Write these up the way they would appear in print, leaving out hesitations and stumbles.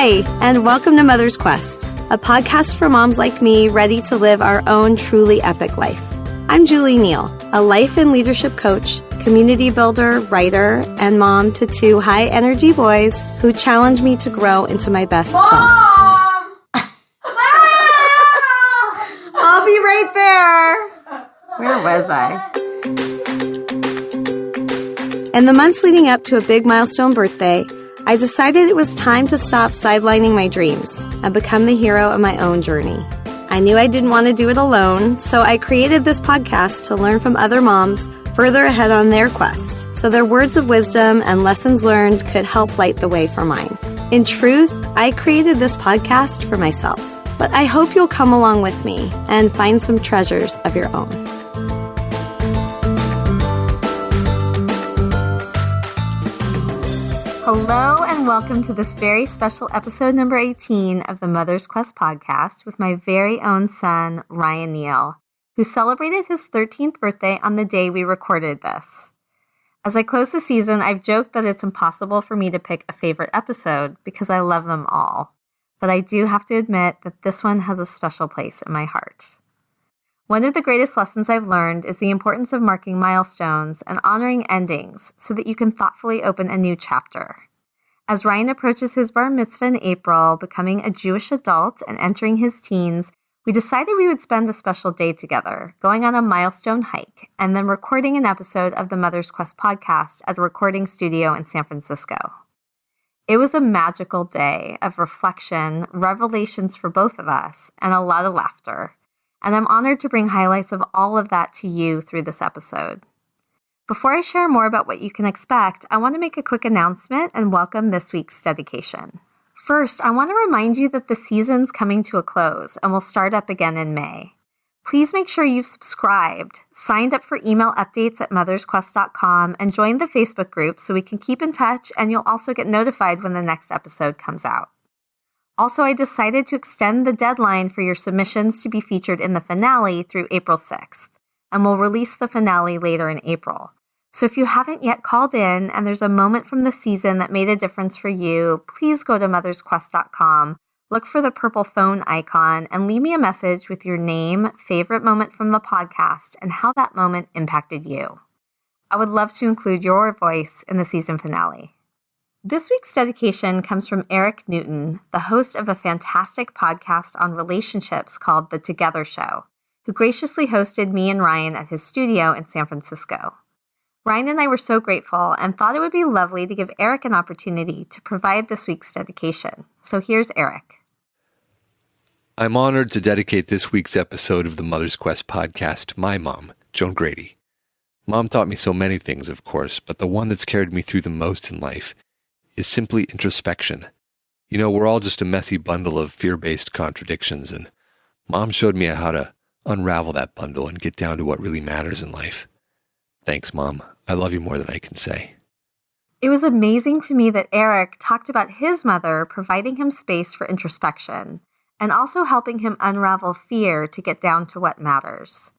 Hi, and welcome to Mother's Quest, a podcast for moms like me ready to live our own truly epic life. I'm Julie Neale, a life and leadership coach, community builder, writer, and mom to two high-energy boys who challenge me to grow into my best self. I'll be right there. Where was I? In the months leading up to a big milestone birthday, I decided it was time to stop sidelining my dreams and become the hero of my own journey. I knew I didn't want to do it alone, so I created this podcast to learn from other moms further ahead on their quest, so their words of wisdom and lessons learned could help light the way for mine. In truth, I created this podcast for myself, but I hope you'll come along with me and find some treasures of your own. Hello and welcome to this very special episode number 18 of the Mother's Quest podcast with my very own son, Ryan Neale, who celebrated his 13th birthday on the day we recorded this. As I close the season, I've joked that it's impossible for me to pick a favorite episode because I love them all. But I do have to admit that this one has a special place in my heart. One of the greatest lessons I've learned is the importance of marking milestones and honoring endings so that you can thoughtfully open a new chapter. As Ryan approaches his bar mitzvah in April, becoming a Jewish adult and entering his teens, we decided we would spend a special day together, going on a milestone hike, and then recording an episode of the Mother's Quest podcast at a recording studio in San Francisco. It was a magical day of reflection, revelations for both of us, and a lot of laughter. And I'm honored to bring highlights of all of that to you through this episode. Before I share more about what you can expect, I want to make a quick announcement and welcome this week's dedication. First, I want to remind you that the season's coming to a close and will start up again in May. Please make sure you've subscribed, signed up for email updates at mothersquest.com, and joined the Facebook group so we can keep in touch, and you'll also get notified when the next episode comes out. Also, I decided to extend the deadline for your submissions to be featured in the finale through April 6th, and we'll release the finale later in April. So if you haven't yet called in and there's a moment from the season that made a difference for you, please go to mothersquest.com, look for the purple phone icon, and leave me a message with your name, favorite moment from the podcast, and how that moment impacted you. I would love to include your voice in the season finale. This week's dedication comes from Eric Newton, the host of a fantastic podcast on relationships called The Together Show, who graciously hosted me and Ryan at his studio in San Francisco. Ryan and I were so grateful and thought it would be lovely to give Eric an opportunity to provide this week's dedication. So here's Eric. I'm honored to dedicate this week's episode of the Mother's Quest podcast to my mom, Joan Grady. Mom taught me so many things, of course, but the one that's carried me through the most in life is simply introspection. You know, we're all just a messy bundle of fear-based contradictions, and Mom showed me how to unravel that bundle and get down to what really matters in life. Thanks, Mom. I love you more than I can say. It was amazing to me that Eric talked about his mother providing him space for introspection and also helping him unravel fear to get down to what matters.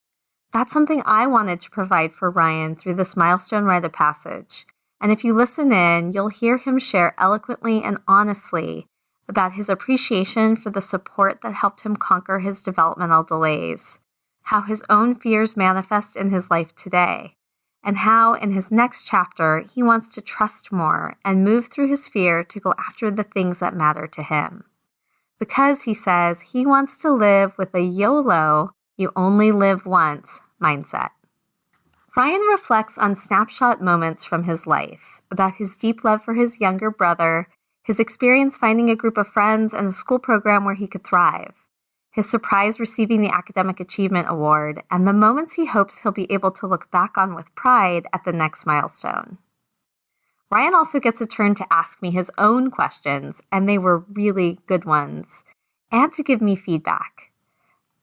That's something I wanted to provide for Ryan through this milestone rite of passage. And if you listen in, you'll hear him share eloquently and honestly about his appreciation for the support that helped him conquer his developmental delays, how his own fears manifest in his life today, and how in his next chapter he wants to trust more and move through his fear to go after the things that matter to him. Because, he says, he wants to live with a YOLO, you only live once, mindset. Ryan reflects on snapshot moments from his life, about his deep love for his younger brother, his experience finding a group of friends and a school program where he could thrive, his surprise receiving the Academic Achievement Award, and the moments he hopes he'll be able to look back on with pride at the next milestone. Ryan also gets a turn to ask me his own questions, and they were really good ones, and to give me feedback.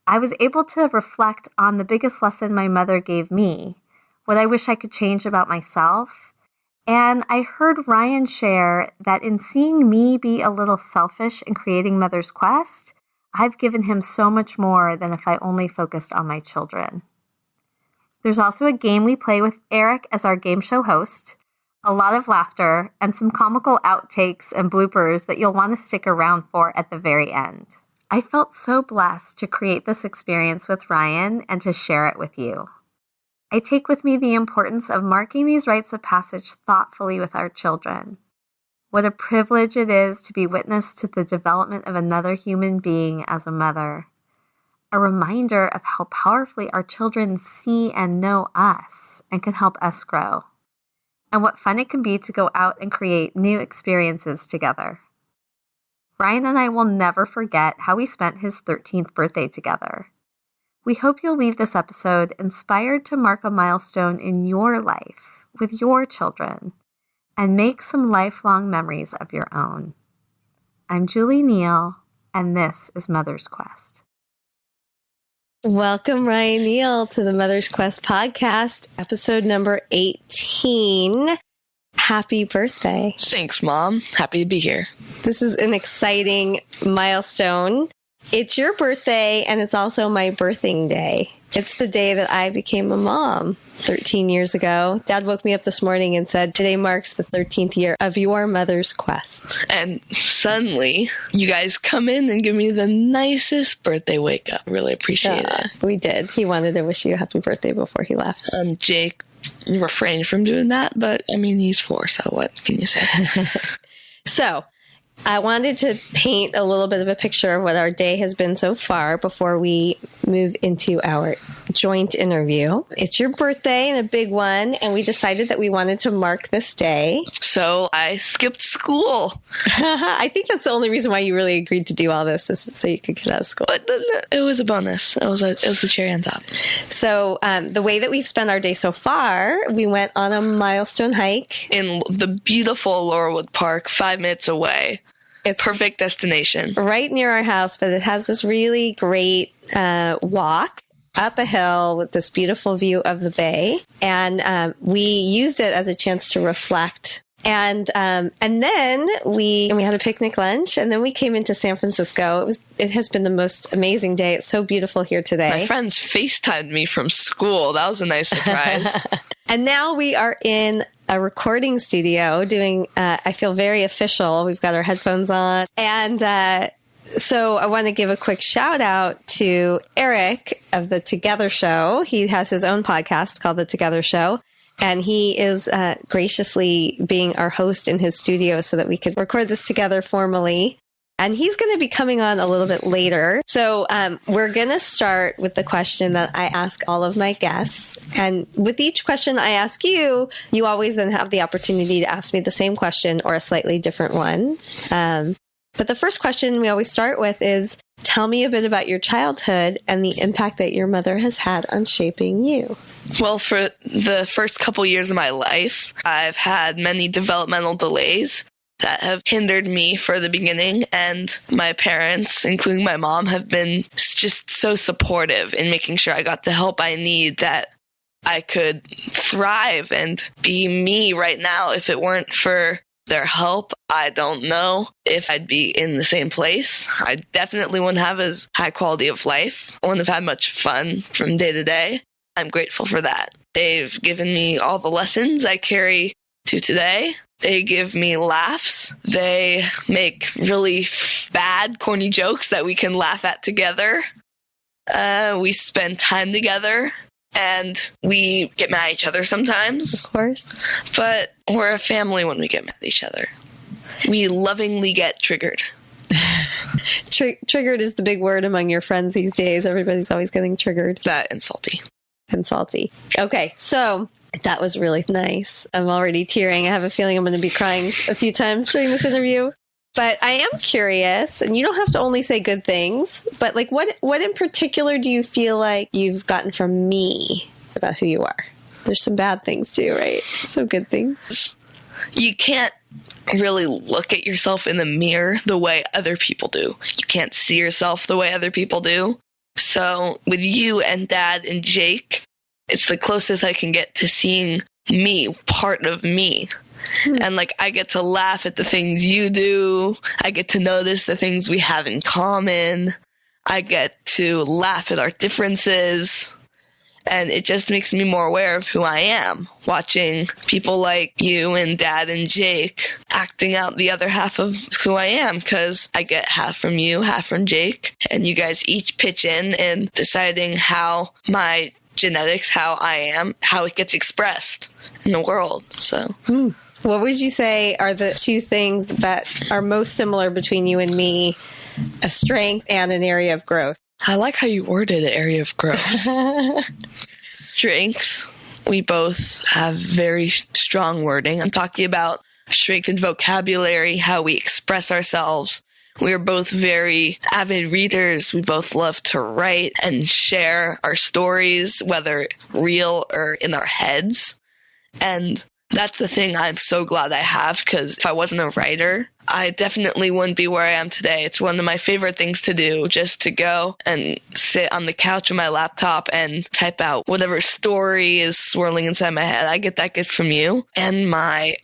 I was able to reflect on the biggest lesson my mother gave me, what I wish I could change about myself, and I heard Ryan share that in seeing me be a little selfish in creating Mother's Quest, I've given him so much more than if I only focused on my children. There's also a game we play with Eric as our game show host. a lot of laughter, and some comical outtakes and bloopers that you'll want to stick around for at the very end. I felt so blessed to create this experience with Ryan and to share it with you. I take with me the importance of marking these rites of passage thoughtfully with our children. What a privilege it is to be witness to the development of another human being as a mother. A reminder of how powerfully our children see and know us and can help us grow. And what fun it can be to go out and create new experiences together. Ryan and I will never forget how we spent his 13th birthday together. We hope you'll leave this episode inspired to mark a milestone in your life with your children and make some lifelong memories of your own. I'm Julie Neale, and this is Mother's Quest. Welcome, Ryan Neale, to the Mother's Quest podcast, episode number 18. Happy birthday. Thanks, Mom. Happy to be here. This is an exciting milestone. It's your birthday, and it's also my birthing day. It's the day that I became a mom 13 years ago. Dad woke me up this morning and said, today marks the 13th year of your mother's quest. And suddenly, you guys come in and give me the nicest birthday wake up. Really appreciate it. We did. He wanted to wish you a happy birthday before he left. Jake refrained from doing that, but I mean, he's 4, so what can you say? So, I wanted to paint a little bit of a picture of what our day has been so far before we move into our joint interview. It's your birthday and a big one, and we decided that we wanted to mark this day. So I skipped school. I think that's the only reason why you really agreed to do all this, is so you could get out of school. But it was a bonus. It was the cherry on top. So the way that we've spent our day so far, we went on a Milestone hike. In the beautiful Laurelwood Park, 5 minutes away. It's perfect destination. Right near our house, but it has this really great walk up a hill with this beautiful view of the bay. And we used it as a chance to reflect. And then we had a picnic lunch, and then we came into San Francisco. It has been the most amazing day. It's so beautiful here today. My friends FaceTimed me from school. That was a nice surprise. And now we are in a recording studio doing, I feel very official. We've got our headphones on. And so I want to give a quick shout out to Eric of The Together Show. He has his own podcast called The Together Show. And he is graciously being our host in his studio so that we could record this together formally. And he's going to be coming on a little bit later. So we're going to start with the question that I ask all of my guests. And with each question I ask you, you always then have the opportunity to ask me the same question or a slightly different one. But the first question we always start with is, tell me a bit about your childhood and the impact that your mother has had on shaping you. Well, for the first couple years of my life, I've had many developmental delays that have hindered me for the beginning, and my parents, including my mom, have been just so supportive in making sure I got the help I need, that I could thrive and be me right now. If it weren't for their help, I don't know if I'd be in the same place. I definitely wouldn't have as high quality of life. I wouldn't have had much fun from day to day. I'm grateful for that. They've given me all the lessons I carry to today. They give me laughs. They make really bad, corny jokes that we can laugh at together. We spend time together, and we get mad at each other sometimes. Of course. But we're a family when we get mad at each other. We lovingly get triggered. Triggered is the big word among your friends these days. Everybody's always getting triggered. That and salty. And salty. Okay, so that was really nice. I'm already tearing. I have a feeling I'm going to be crying a few times during this interview. But I am curious, and you don't have to only say good things, but like what in particular do you feel like you've gotten from me about who you are? There's some bad things too, right? Some good things. You can't really look at yourself in the mirror the way other people do. You can't see yourself the way other people do. So with you and Dad and Jake, it's the closest I can get to seeing me, part of me. And like, I get to laugh at the things you do. I get to notice the things we have in common. I get to laugh at our differences. And it just makes me more aware of who I am, watching people like you and Dad and Jake acting out the other half of who I am, because I get half from you, half from Jake, and you guys each pitch in deciding how my genetics, how I am, how it gets expressed in the world. So What would you say are the two things that are most similar between you and me, a strength and an area of growth? I like how you worded area of growth. Strengths. We both have very strong wording. I'm talking about strength in vocabulary, how we express ourselves. We are both very avid readers. We both love to write and share our stories, whether real or in our heads. And that's the thing I'm so glad I have, because if I wasn't a writer, I definitely wouldn't be where I am today. It's one of my favorite things to do, just to go and sit on the couch with my laptop and type out whatever story is swirling inside my head. I get that gift from you. And my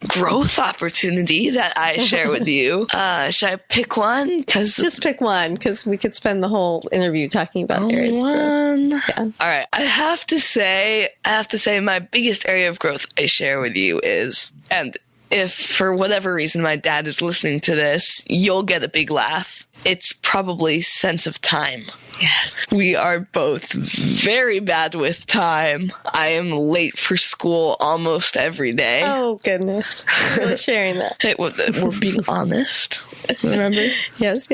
growth opportunity that I share with you. Should I pick one? Just pick one, because we could spend the whole interview talking about areas of growth. Yeah. All right. I have to say my biggest area of growth I share with you is, and if for whatever reason my dad is listening to this, you'll get a big laugh. It's probably sense of time. Yes. We are both very bad with time. I am late for school almost every day. Oh, goodness. Really sharing that. We're being honest. Remember? Yes.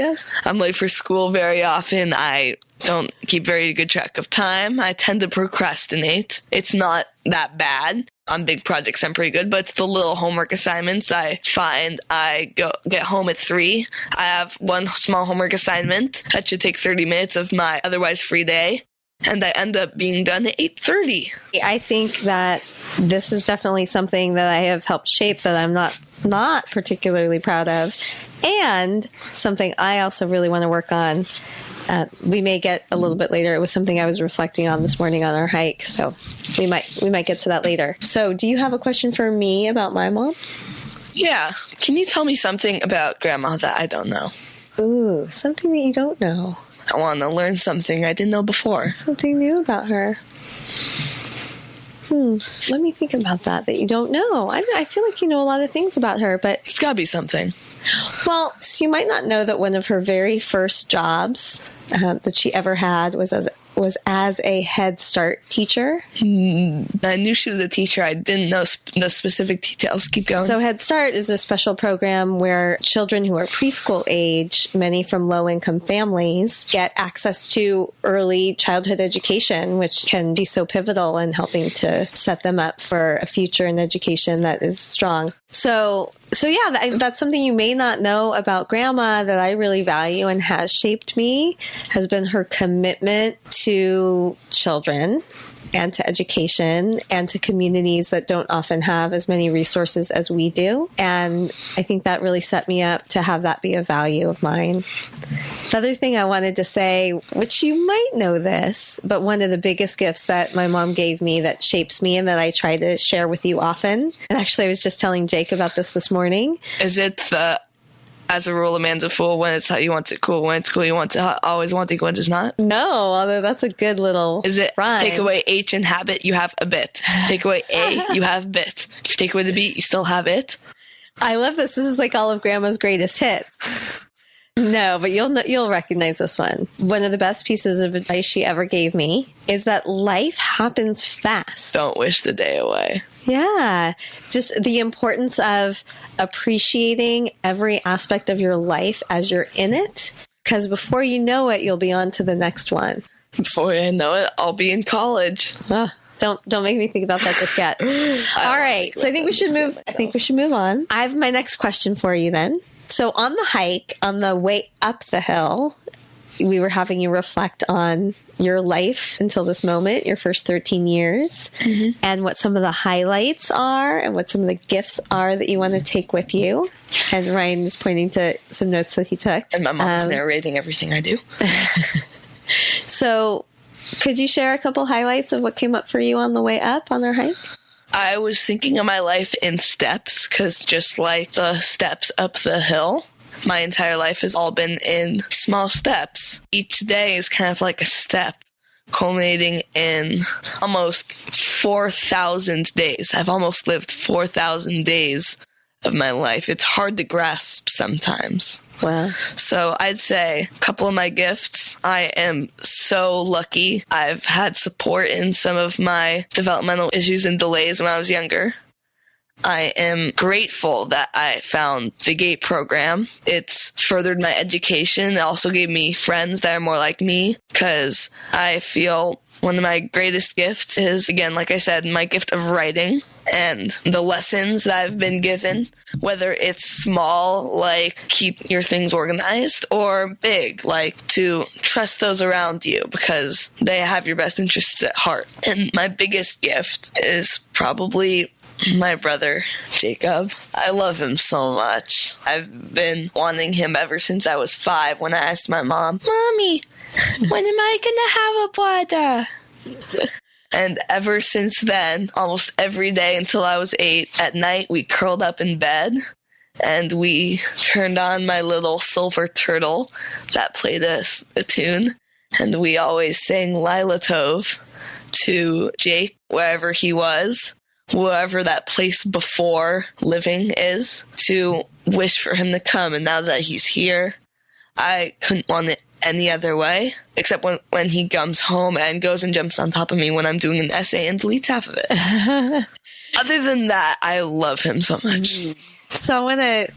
I'm late for school very often. I don't keep very good track of time. I tend to procrastinate. It's not that bad. On big projects, I'm pretty good, but it's the little homework assignments. I find I get home at 3. I have one small homework assignment that should take 30 minutes of my otherwise free day, and I end up being done at 8:30. I think that this is definitely something that I have helped shape that I'm not particularly proud of, and something I also really want to work on. We may get a little bit later. It was something I was reflecting on this morning on our hike, so we might get to that later. So, do you have a question for me about my mom? Yeah. Can you tell me something about Grandma that I don't know? Ooh, something that you don't know. I want to learn something I didn't know before. Something new about her. Let me think about that you don't know. I feel like you know a lot of things about her, but It's got to be something. Well, so you might not know that one of her very first jobs that she ever had was as a Head Start teacher. I knew she was a teacher. I didn't know the specific details. Keep going. So Head Start is a special program where children who are preschool age, many from low-income families, get access to early childhood education, which can be so pivotal in helping to set them up for a future in education that is strong. So yeah, that's something you may not know about Grandma that I really value and has shaped me, has been her commitment to children and to education and to communities that don't often have as many resources as we do. And I think that really set me up to have that be a value of mine. The other thing I wanted to say, which you might know this, but one of the biggest gifts that my mom gave me that shapes me and that I try to share with you often, and actually I was just telling Jake about this morning. Is it the, as a rule, a man's a fool when it's how you want it cool, when it's cool you want to always want it when it's not? No, although that's a good little Is it rhyme. Take away H in habit, you have a bit. Take away A, you have bit. If you take away the B, you still have it. I love this. This is like all of Grandma's greatest hits. No, but you'll recognize this one. One of the best pieces of advice she ever gave me is that life happens fast. Don't wish the day away. Yeah. Just the importance of appreciating every aspect of your life as you're in it, because before you know it, you'll be on to the next one. Before I know it, I'll be in college. Don't make me think about that just yet. All right. So I think we should move on. I have my next question for you then. So on the hike, on the way up the hill, we were having you reflect on your life until this moment, your first 13 years, and what some of the highlights are and what some of the gifts are that you want to take with you. And Ryan is pointing to some notes that he took. And my mom's narrating everything I do. So could you share a couple highlights of what came up for you on the way up on our hike? I was thinking of my life in steps, because just like the steps up the hill, my entire life has all been in small steps. Each day is kind of like a step culminating in almost 4,000 days. I've almost lived 4,000 days of my life. It's hard to grasp sometimes. Wow. So I'd say a couple of my gifts. I am so lucky. I've had support in some of my developmental issues and delays when I was younger. I am grateful that I found the GATE program. It's furthered my education. It also gave me friends that are more like me, because I feel one of my greatest gifts is, again, like I said, my gift of writing and the lessons that I've been given, whether it's small, like keep your things organized, or big, like to trust those around you because they have your best interests at heart. And my biggest gift is probably my brother, Jacob. I love him so much. I've been wanting him ever since I was 5 when I asked my mom, Mommy, when am I going to have a brother? And ever since then, almost every day until I was 8, at night, we curled up in bed and we turned on my little silver turtle that played a tune. And we always sang Lila Tove to Jake, wherever he was, wherever that place before living is, to wish for him to come. And now that he's here, I couldn't want it any other way, except when he comes home and goes and jumps on top of me when I'm doing an essay and deletes half of it. Other than that, I love him so much. So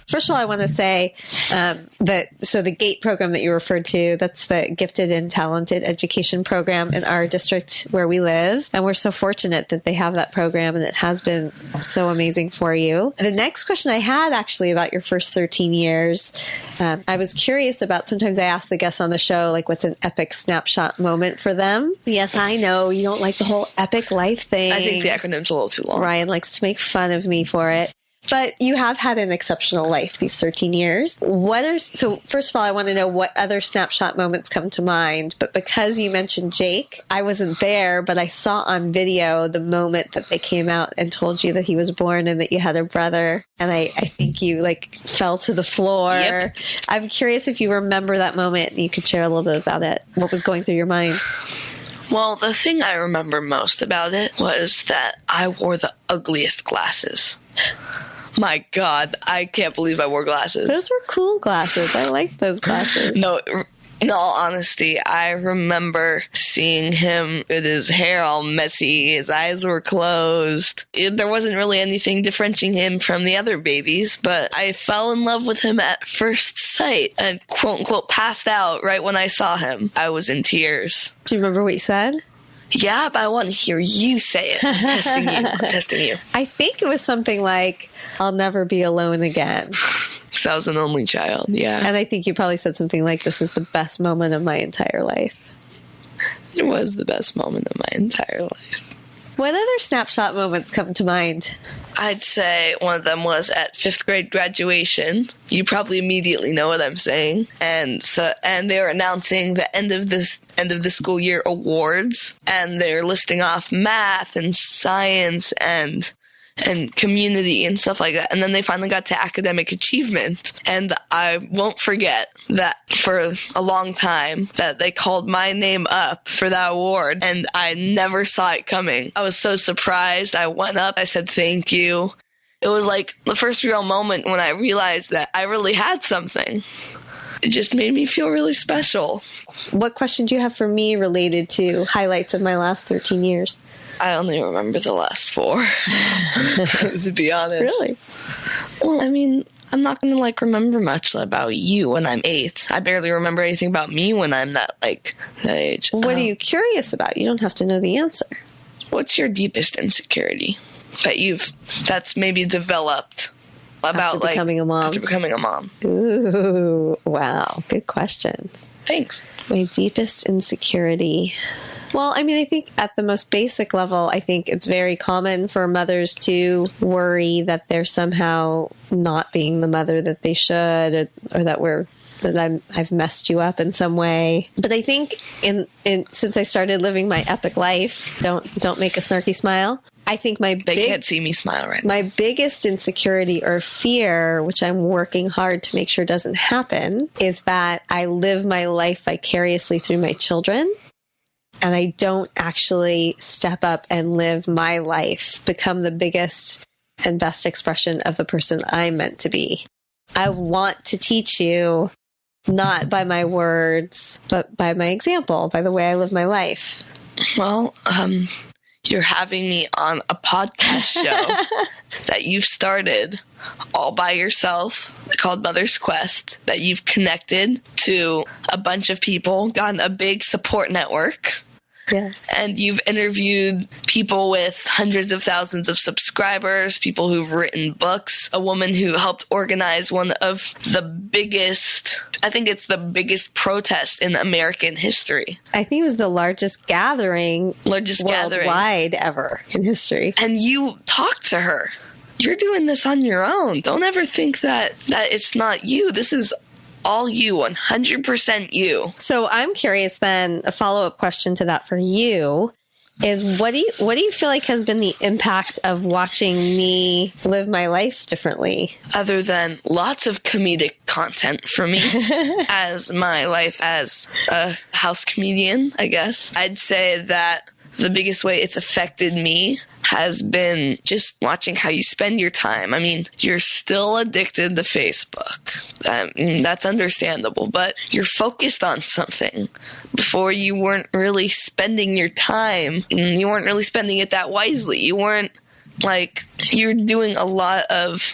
first of all, I want to say the GATE program that you referred to, that's the Gifted and Talented Education Program in our district where we live. And we're so fortunate that they have that program, and it has been so amazing for you. The next question I had actually about your first 13 years, I was curious about, sometimes I ask the guests on the show, like, what's an epic snapshot moment for them? Yes, I know you don't like the whole epic life thing. I think the acronym's a little too long. Ryan likes to make fun of me for it. But you have had an exceptional life these 13 years. So first of all, I want to know what other snapshot moments come to mind. But because you mentioned Jake, I wasn't there, but I saw on video the moment that they came out and told you that he was born and that you had a brother. And I think you fell to the floor. Yep. I'm curious if you remember that moment and you could share a little bit about it. What was going through your mind? Well, the thing I remember most about it was that I wore the ugliest glasses. My God, I can't believe I wore glasses. Those were cool glasses. I liked those glasses. No, in all honesty, I remember seeing him with his hair all messy, his eyes were closed. There wasn't really anything differentiating him from the other babies, but I fell in love with him at first sight and quote-unquote passed out right when I saw him. I was in tears. Do you remember what you said? Yeah, but I want to hear you say it. I'm testing you. I think it was something like, I'll never be alone again. Because I was an only child, yeah. And I think you probably said something like, this is the best moment of my entire life. It was the best moment of my entire life. What other snapshot moments come to mind? I'd say one of them was at 5th grade graduation. You probably immediately know what I'm saying. And they were announcing the end of the school year awards, and they're listing off math and science and community and stuff like that. And then they finally got to academic achievement. And I won't forget that for a long time that they called my name up for that award, and I never saw it coming. I was so surprised. I went up, I said thank you. It was like the first real moment when I realized that I really had something. It just made me feel really special. What question do you have for me related to highlights of my last 13 years? I only remember the last 4, to be honest. Really? Well, I mean, I'm not going to remember much about you when I'm 8. I barely remember anything about me when I'm that age. What are you curious about? You don't have to know the answer. What's your deepest insecurity that's maybe developed about after becoming a mom? After becoming a mom. Ooh, wow. Good question. Thanks. My deepest insecurity. Well, I mean, I think at the most basic level, I think it's very common for mothers to worry that they're somehow not being the mother that they should, or that I've messed you up in some way. But I think since I started living my epic life, don't make a snarky smile. I think they can't see me smile right now. My biggest insecurity or fear, which I'm working hard to make sure doesn't happen, is that I live my life vicariously through my children. and I don't actually step up and live my life, become the biggest and best expression of the person I'm meant to be. I want to teach you not by my words, but by my example, by the way I live my life. Well, you're having me on a podcast show that you've started all by yourself called Mother's Quest, that you've connected to a bunch of people, gotten a big support network. Yes. And you've interviewed people with hundreds of thousands of subscribers, people who've written books, a woman who helped organize one of the biggest, I think it's the biggest protest in American history. I think it was the largest gathering worldwide ever in history. And you talked to her. You're doing this on your own. Don't ever think that it's not you. This is all you, 100% you. So I'm curious then, a follow-up question to that for you is what do you feel like has been the impact of watching me live my life differently? Other than lots of comedic content for me as my life as a house comedian, I guess. I'd say that the biggest way it's affected me has been just watching how you spend your time. I mean, you're still addicted to Facebook. That's understandable, but you're focused on something. Before, you weren't really spending your time. You weren't really spending it that wisely. You weren't you're doing a lot of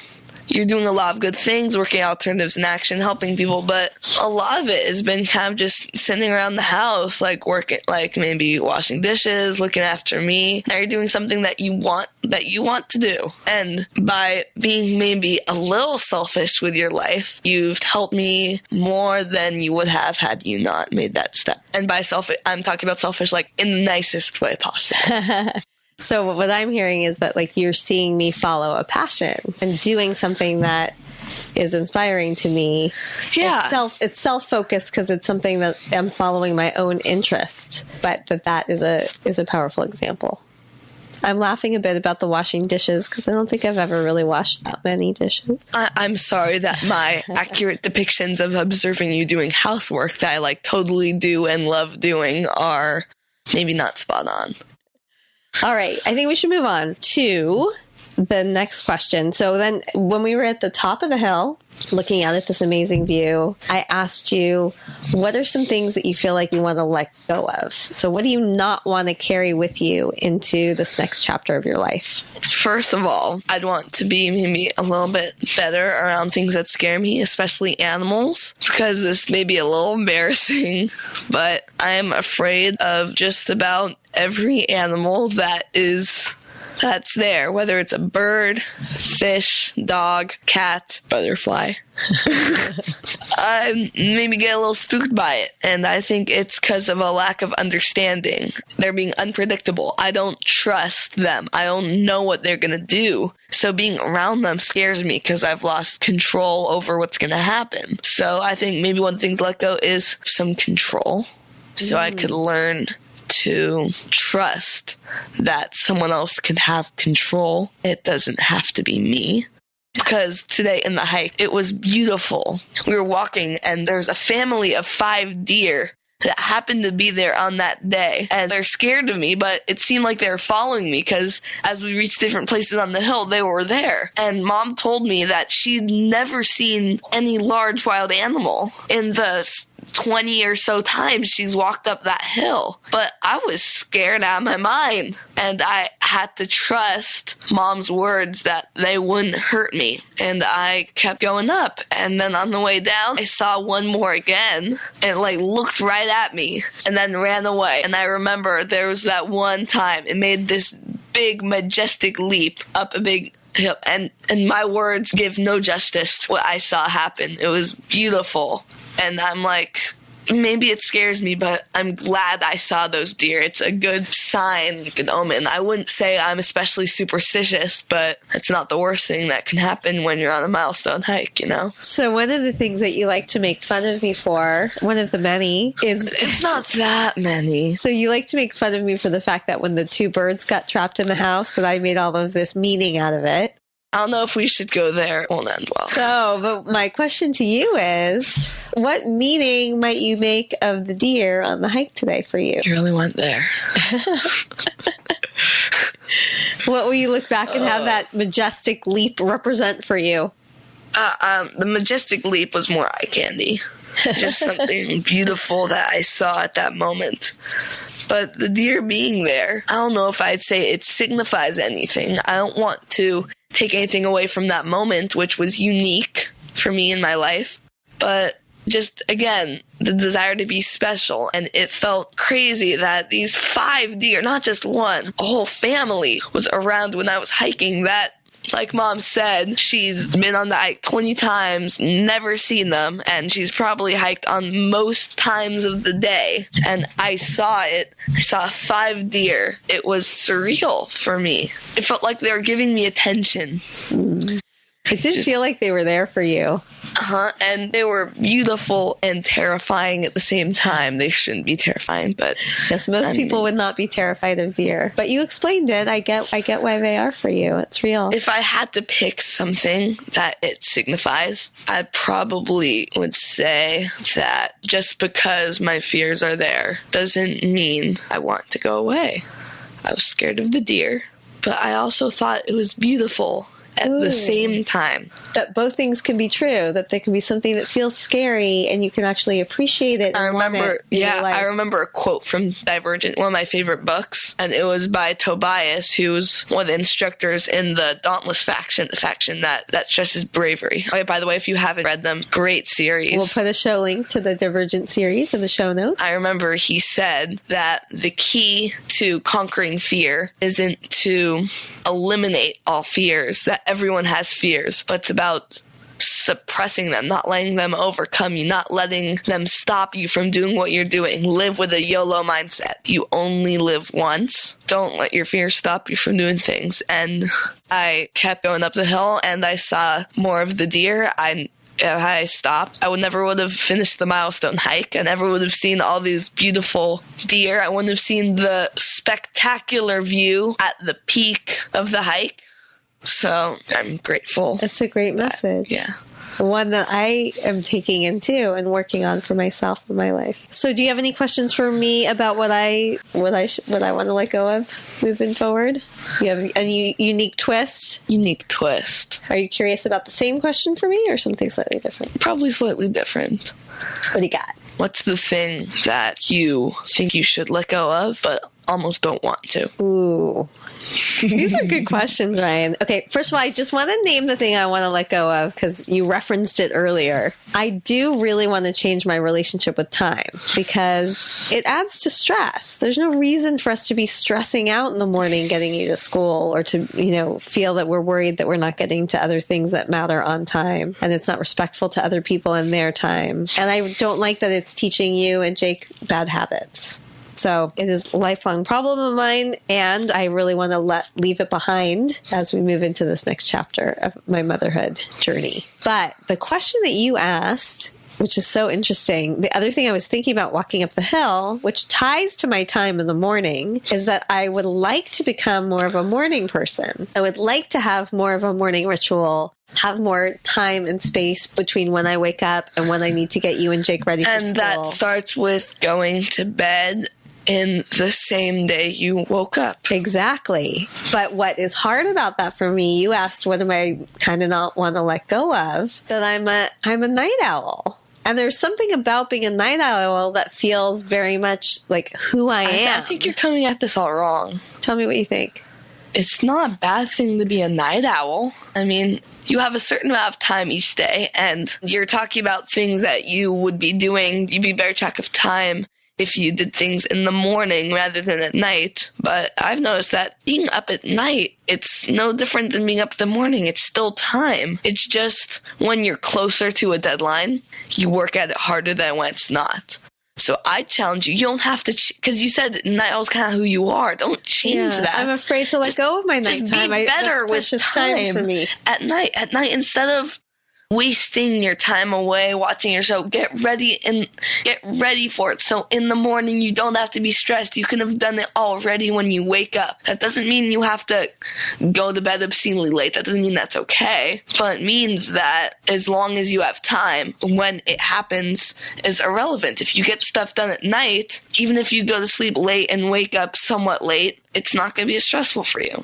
good things, working alternatives in action, helping people, but a lot of it has been kind of just sitting around the house, working, maybe washing dishes, looking after me. Now you're doing something that you want to do. And by being maybe a little selfish with your life, you've helped me more than you would have had you not made that step. And by selfish, I'm talking about selfish, in the nicest way possible. So what I'm hearing is that you're seeing me follow a passion and doing something that is inspiring to me. Yeah. It's self-focused because it's something that I'm following my own interest, but that is a powerful example. I'm laughing a bit about the washing dishes because I don't think I've ever really washed that many dishes. I'm sorry that my accurate depictions of observing you doing housework that I totally do and love doing are maybe not spot on. All right. I think we should move on to the next question. So then when we were at the top of the hill, looking out at this amazing view, I asked you, what are some things that you feel like you want to let go of? So what do you not want to carry with you into this next chapter of your life? First of all, I'd want to be maybe a little bit better around things that scare me, especially animals, because this may be a little embarrassing, but I'm afraid of just about every animal that's there, whether it's a bird, fish, dog, cat, butterfly. I maybe get a little spooked by it, and I think it's because of a lack of understanding. They're being unpredictable. I don't trust them. I don't know what they're going to do. So being around them scares me because I've lost control over what's going to happen. So I think maybe one of the things to let go is some control, so I could learn to trust that someone else can have control. It doesn't have to be me. Because today in the hike, it was beautiful. We were walking and there's a family of 5 deer that happened to be there on that day. And they're scared of me, but it seemed like they were following me because as we reached different places on the hill, they were there. And Mom told me that she'd never seen any large wild animal in the 20 or so times she's walked up that hill. But I was scared out of my mind. And I had to trust Mom's words that they wouldn't hurt me. And I kept going up. And then on the way down, I saw one more again. And it looked right at me and then ran away. And I remember there was that one time it made this big, majestic leap up a big hill. And my words give no justice to what I saw happen. It was beautiful. And I'm maybe it scares me, but I'm glad I saw those deer. It's a good sign, a good omen. I wouldn't say I'm especially superstitious, but it's not the worst thing that can happen when you're on a milestone hike, So one of the things that you like to make fun of me for, one of the many, is... It's not that many. So you like to make fun of me for the fact that when the 2 birds got trapped in the house, that I made all of this meaning out of it. I don't know if we should go there. It won't end well. So, but my question to you is, what meaning might you make of the deer on the hike today for you? You really went there. What will you look back and have that majestic leap represent for you? The majestic leap was more eye candy. Just something beautiful that I saw at that moment. But the deer being there, I don't know if I'd say it signifies anything. I don't want to take anything away from that moment, which was unique for me in my life. But just, again, the desire to be special. And it felt crazy that these 5 deer, not just one, a whole family was around when I was hiking. That, like Mom said, she's been on the hike 20 times, never seen them, and she's probably hiked on most times of the day. And I saw it. I saw 5 deer. It was surreal for me. It felt like they were giving me attention. It did feel like they were there for you. And they were beautiful and terrifying at the same time. They shouldn't be terrifying, but yes, most people would not be terrified of deer. But you explained it. I get why they are for you. It's real. If I had to pick something that it signifies, I probably would say that just because my fears are there doesn't mean I want to go away. I was scared of the deer, but I also thought it was beautiful at the same time. That both things can be true, that there can be something that feels scary and you can actually appreciate it. I remember a quote from Divergent, one of my favorite books, and it was by Tobias, who's one of the instructors in the Dauntless faction, the faction that stresses bravery. Okay, by the way, if you haven't read them, great series. We'll put a show link to the Divergent series in the show notes. I remember he said that the key to conquering fear isn't to eliminate all fears, that everyone has fears, but it's about suppressing them, not letting them overcome you, not letting them stop you from doing what you're doing. Live with a YOLO mindset. You only live once. Don't let your fears stop you from doing things. And I kept going up the hill and I saw more of the deer. If I stopped, I never would have finished the Milestone hike. I never would have seen all these beautiful deer. I wouldn't have seen the spectacular view at the peak of the hike. So I'm grateful. It's a great message. Yeah. One that I am taking into and working on for myself in my life. So do you have any questions for me about what I want to let go of moving forward? Do you have a unique twist? Unique twist. Are you curious about the same question for me or something slightly different? Probably slightly different. What do you got? What's the thing that you think you should let go of, but almost don't want to? Ooh. These are good questions, Ryan. Okay, first of all, I just want to name the thing I want to let go of because you referenced it earlier. I do really want to change my relationship with time because it adds to stress. There's no reason for us to be stressing out in the morning getting you to school or to, feel that we're worried that we're not getting to other things that matter on time and it's not respectful to other people and their time. And I don't like that it's teaching you and Jake bad habits. So it is a lifelong problem of mine, and I really want to leave it behind as we move into this next chapter of my motherhood journey. But the question that you asked, which is so interesting, the other thing I was thinking about walking up the hill, which ties to my time in the morning, is that I would like to become more of a morning person. I would like to have more of a morning ritual, have more time and space between when I wake up and when I need to get you and Jake ready for school. And that starts with going to bed in the same day you woke up. Exactly. But what is hard about that for me, you asked what am I kind of not want to let go of, that I'm a night owl. And there's something about being a night owl that feels very much like who I am. I think you're coming at this all wrong. Tell me what you think. It's not a bad thing to be a night owl. I mean, you have a certain amount of time each day, and you're talking about things that you would be doing. You'd be better track of time if you did things in the morning rather than at night. But I've noticed that being up at night, it's no different than being up in the morning. It's still time. It's just when you're closer to a deadline, you work at it harder than when it's not. So I challenge you. You don't have to, because you said night owl's kind of who you are. Don't change that. I'm afraid to let go of my nighttime. Just be better with time for me. At night, instead of wasting your time away watching your show. Get ready for it. So in the morning, you don't have to be stressed. You can have done it already when you wake up. That doesn't mean you have to go to bed obscenely late. That doesn't mean that's okay. But it means that as long as you have time, when it happens is irrelevant. If you get stuff done at night, even if you go to sleep late and wake up somewhat late, it's not going to be as stressful for you.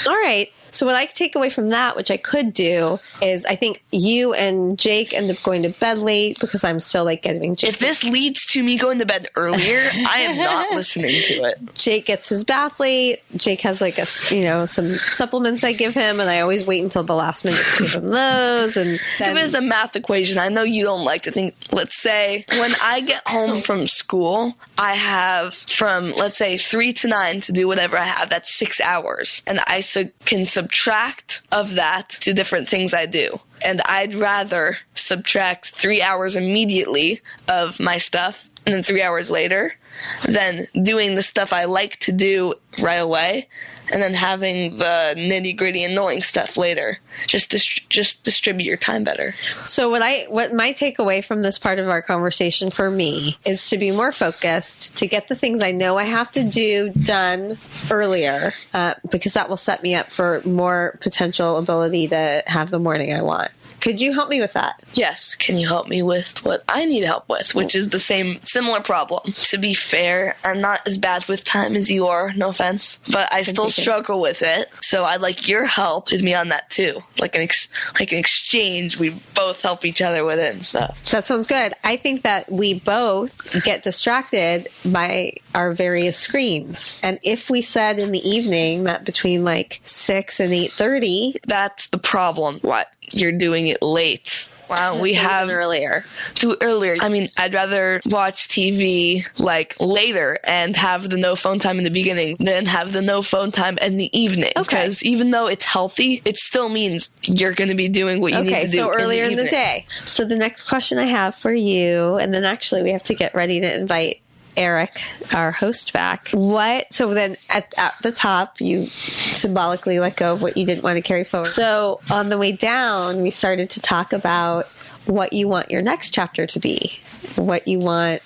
All right. So what I take away from that, which I could do, is I think you and Jake end up going to bed late because I'm still like getting Jake. If this leads to me going to bed earlier, I am not listening to it. Jake gets his bath late. Jake has like some supplements I give him, and I always wait until the last minute to give him those. And then, if it's a math equation, I know you don't like to think. Let's say when I get home from school, I have from, let's say, 3 to 9 to do whatever I have. That's 6 hours. And I can subtract of that to different things I do. And I'd rather subtract 3 hours immediately of my stuff and then 3 hours later than doing the stuff I like to do right away and then having the nitty-gritty annoying stuff later. Just distribute your time better. So what my takeaway from this part of our conversation for me is to be more focused, to get the things I know I have to do done earlier, because that will set me up for more potential ability to have the morning I want. Could you help me with that? Yes. Can you help me with what I need help with, which is the similar problem? To be fair, I'm not as bad with time as you are, no offense, but I still struggle with it. So I'd like your help with me on that too. Like an exchange, we both help each other with it and stuff. That sounds good. I think that we both get distracted by our various screens. And if we said in the evening that between like 6 and 8:30, that's the problem. What? You're doing it late. Wow, we have earlier. Do earlier. I mean, I'd rather watch TV like later and have the no phone time in the beginning than have the no phone time in the evening. Okay. Because even though it's healthy, it still means you're going to be doing what you need to do. So earlier in the evening. day. So the next question I have for you, and then actually we have to get ready to invite Eric, our host, back. So then at the top, you symbolically let go of what you didn't want to carry forward. So on the way down, we started to talk about what you want your next chapter to be, what you want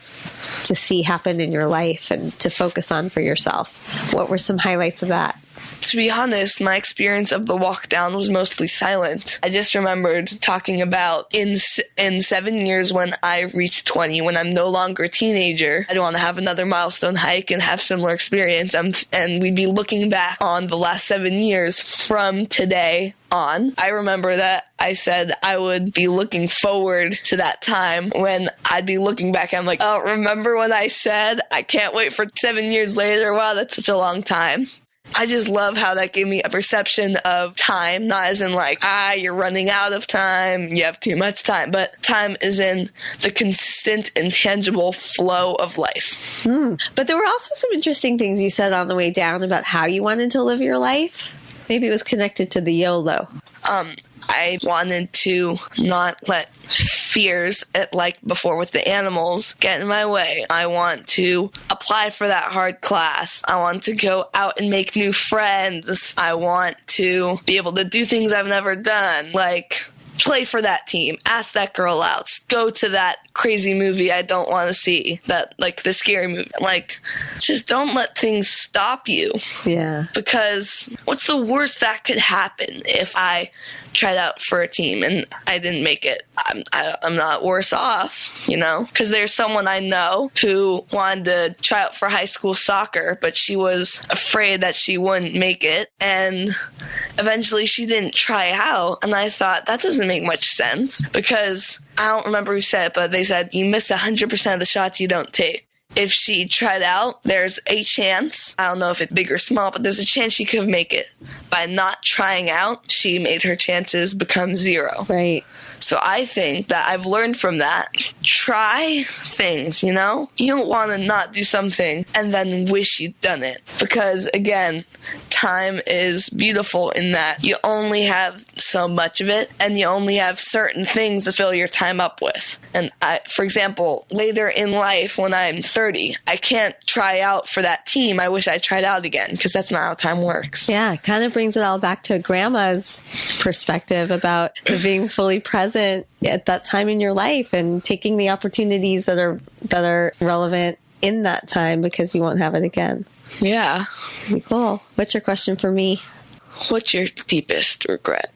to see happen in your life and to focus on for yourself. What were some highlights of that? To be honest, my experience of the walk down was mostly silent. I just remembered talking about in 7 years when I reach 20, when I'm no longer a teenager, I'd want to have another milestone hike and have similar experience. And we'd be looking back on the last 7 years from today on. I remember that I said I would be looking forward to that time when I'd be looking back. I'm like, oh, remember when I said I can't wait for 7 years later? Wow, that's such a long time. I just love how that gave me a perception of time, not as in like, you're running out of time, you have too much time, but time is in the consistent, intangible flow of life. But there were also some interesting things you said on the way down about how you wanted to live your life. Maybe it was connected to the YOLO. I wanted to not let fears, like before with the animals, get in my way. I want to apply for that hard class. I want to go out and make new friends. I want to be able to do things I've never done, like play for that team, ask that girl out, go to that crazy movie I don't want to see, that like the scary movie. Like, just don't let things stop you. Yeah. Because what's the worst that could happen if I tried out for a team and I didn't make it? I'm not worse off, you know? Because there's someone I know who wanted to try out for high school soccer, but she was afraid that she wouldn't make it, and eventually she didn't try out, and I thought, that doesn't make much sense, because I don't remember who said it, but they said you miss 100% of the shots you don't take. If she tried out, there's a chance, I don't know if it's big or small, but there's a chance she could make it. By not trying out, she made her chances become 0. Right. So I think that I've learned from that. Try things, you know? You don't want to not do something and then wish you'd done it. Because, again, time is beautiful in that you only have so much of it, and you only have certain things to fill your time up with. And for example, later in life, when I'm 30, 30. I can't try out for that team. I wish I tried out again, because that's not how time works. Yeah, it kind of brings it all back to grandma's perspective about being fully present at that time in your life and taking the opportunities that are relevant in that time, because you won't have it again. Yeah. Cool. What's your question for me? What's your deepest regret?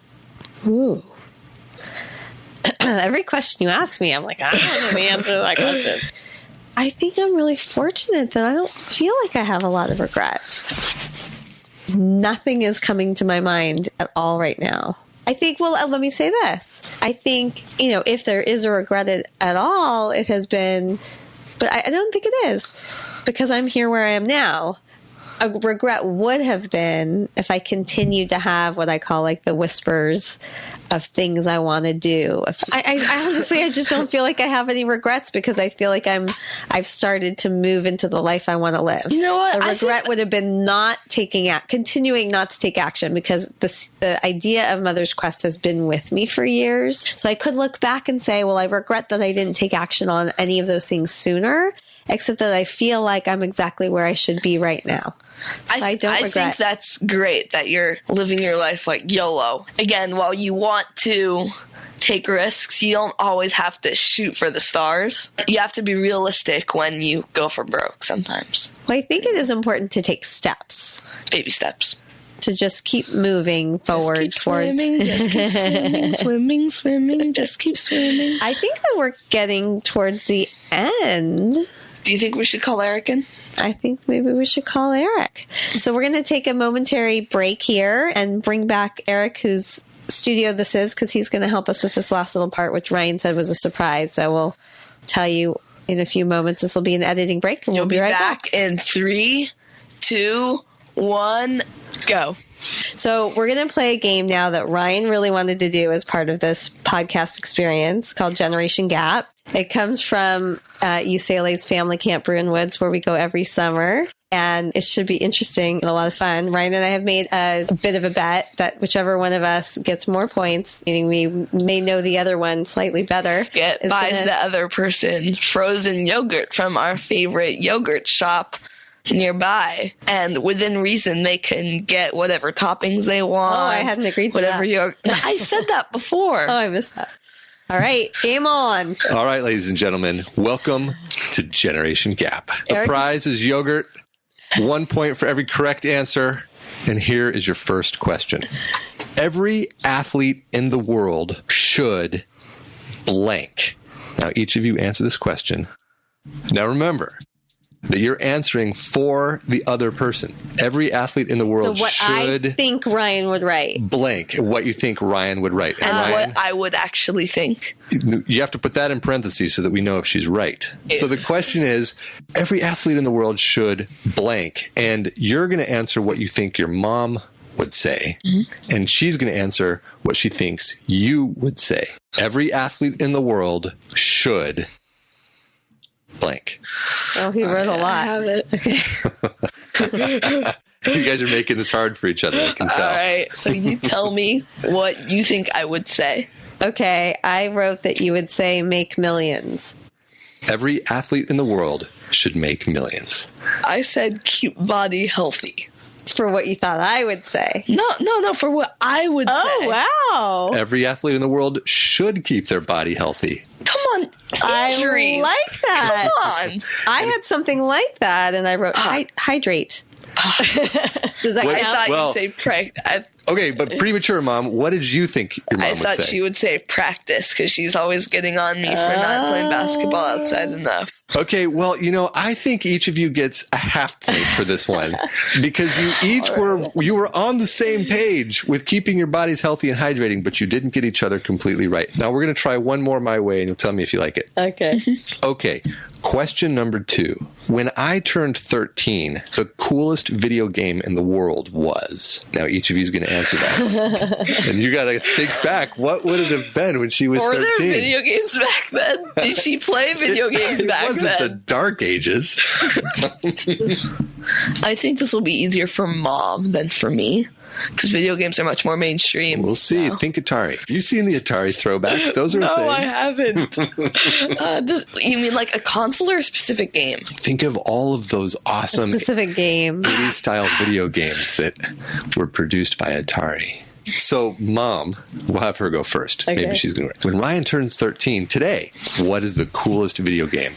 Ooh. Every question you ask me, I'm like, I don't know the answer to that question. I think I'm really fortunate that I don't feel like I have a lot of regrets. Nothing is coming to my mind at all right now. I think, well, let me say this. I think, if there is a regret at all, it has been, but I don't think it is, because I'm here where I am now. A regret would have been if I continued to have what I call like the whispers of things I want to do. I honestly, I just don't feel like I have any regrets, because I feel like I've started to move into the life I want to live. You know what? The regret would have been continuing not to take action, because the idea of Mother's Quest has been with me for years. So I could look back and say, well, I regret that I didn't take action on any of those things sooner, except that I feel like I'm exactly where I should be right now. So I don't regret. I think that's great that you're living your life like YOLO. Again, while you want to take risks, you don't always have to shoot for the stars. You have to be realistic when you go for broke sometimes. Well, I think it is important to take steps. Baby steps. To just keep moving forward towards... Just keep swimming, swimming, just keep swimming. I think that we're getting towards the end. Do you think we should call Eric in? I think maybe we should call Eric. So we're going to take a momentary break here and bring back Eric, whose studio this is, because he's going to help us with this last little part, which Ryan said was a surprise. So we'll tell you in a few moments. This will be an editing break, and You'll we'll be right back in 3, 2, 1, go. So we're going to play a game now that Ryan really wanted to do as part of this podcast experience called Generation Gap. It comes from UCLA's Family Camp Bruin Woods, where we go every summer. And it should be interesting and a lot of fun. Ryan and I have made a bit of a bet that whichever one of us gets more points, meaning we may know the other one slightly better, buys the other person frozen yogurt from our favorite yogurt shop nearby, and within reason they can get whatever toppings they want. Oh, I hadn't agreed to whatever that. I said that before. Oh, I missed that. All right, game on. All right, ladies and gentlemen, welcome to Generation Gap. The Eric? prize is yogurt, 1 point for every correct answer, and here is your first question. Every athlete in the world should blank. Now, each of you answer this question. Now, remember that you're answering for the other person. Every athlete in the world So what should I think Ryan would write. blank what you think Ryan would write. And Ryan, what I would actually think. you have to put that in parentheses so that we know if she's right. So the question is, every athlete in the world should blank, and you're going to answer what you think your mom would say, and she's going to answer what she thinks you would say. Every athlete in the world should blank. Oh, he wrote a lot. I have it. You guys are making this hard for each other, I can tell. All right, so you tell me what you think I would say. Okay, I wrote that you would say make millions. Every athlete in the world should make millions. I said keep body healthy. For what you thought I would say. No, for what I would say. Oh, wow. Every athlete in the world should keep their body healthy. Come on, injuries. I like that. Come on. I had something like that, and I wrote hydrate. Does that Wait, I count? thought Well- you'd say practice. Okay, but premature mom, what did you think your mom I would thought say? she would say practice, because she's always getting on me for not playing basketball outside enough. Okay, well, I think each of you gets a half point for this one because you were on the same page with keeping your bodies healthy and hydrating, but you didn't get each other completely right. Now we're going to try one more my way, and you'll tell me if you like it. Okay. Okay, question number 2. When I turned 13, the coolest video game in the world was. Now each of you is going to answer that, and you got to think back. What would it have been when she was Were 13? there video games back then? Did she play video games back It wasn't the then? Dark Ages. I think this will be easier for mom than for me. because video games are much more mainstream. We'll see. So. Think Atari. Have you seen the Atari throwbacks? Those are a thing. No, I haven't. You mean like a console or a specific game? Think of all of those awesome Specific game. 80s style video games that were produced by Atari. So, Mom, we'll have her go first. Okay. Maybe she's going to. When Ryan turns 13 today, what is the coolest video game?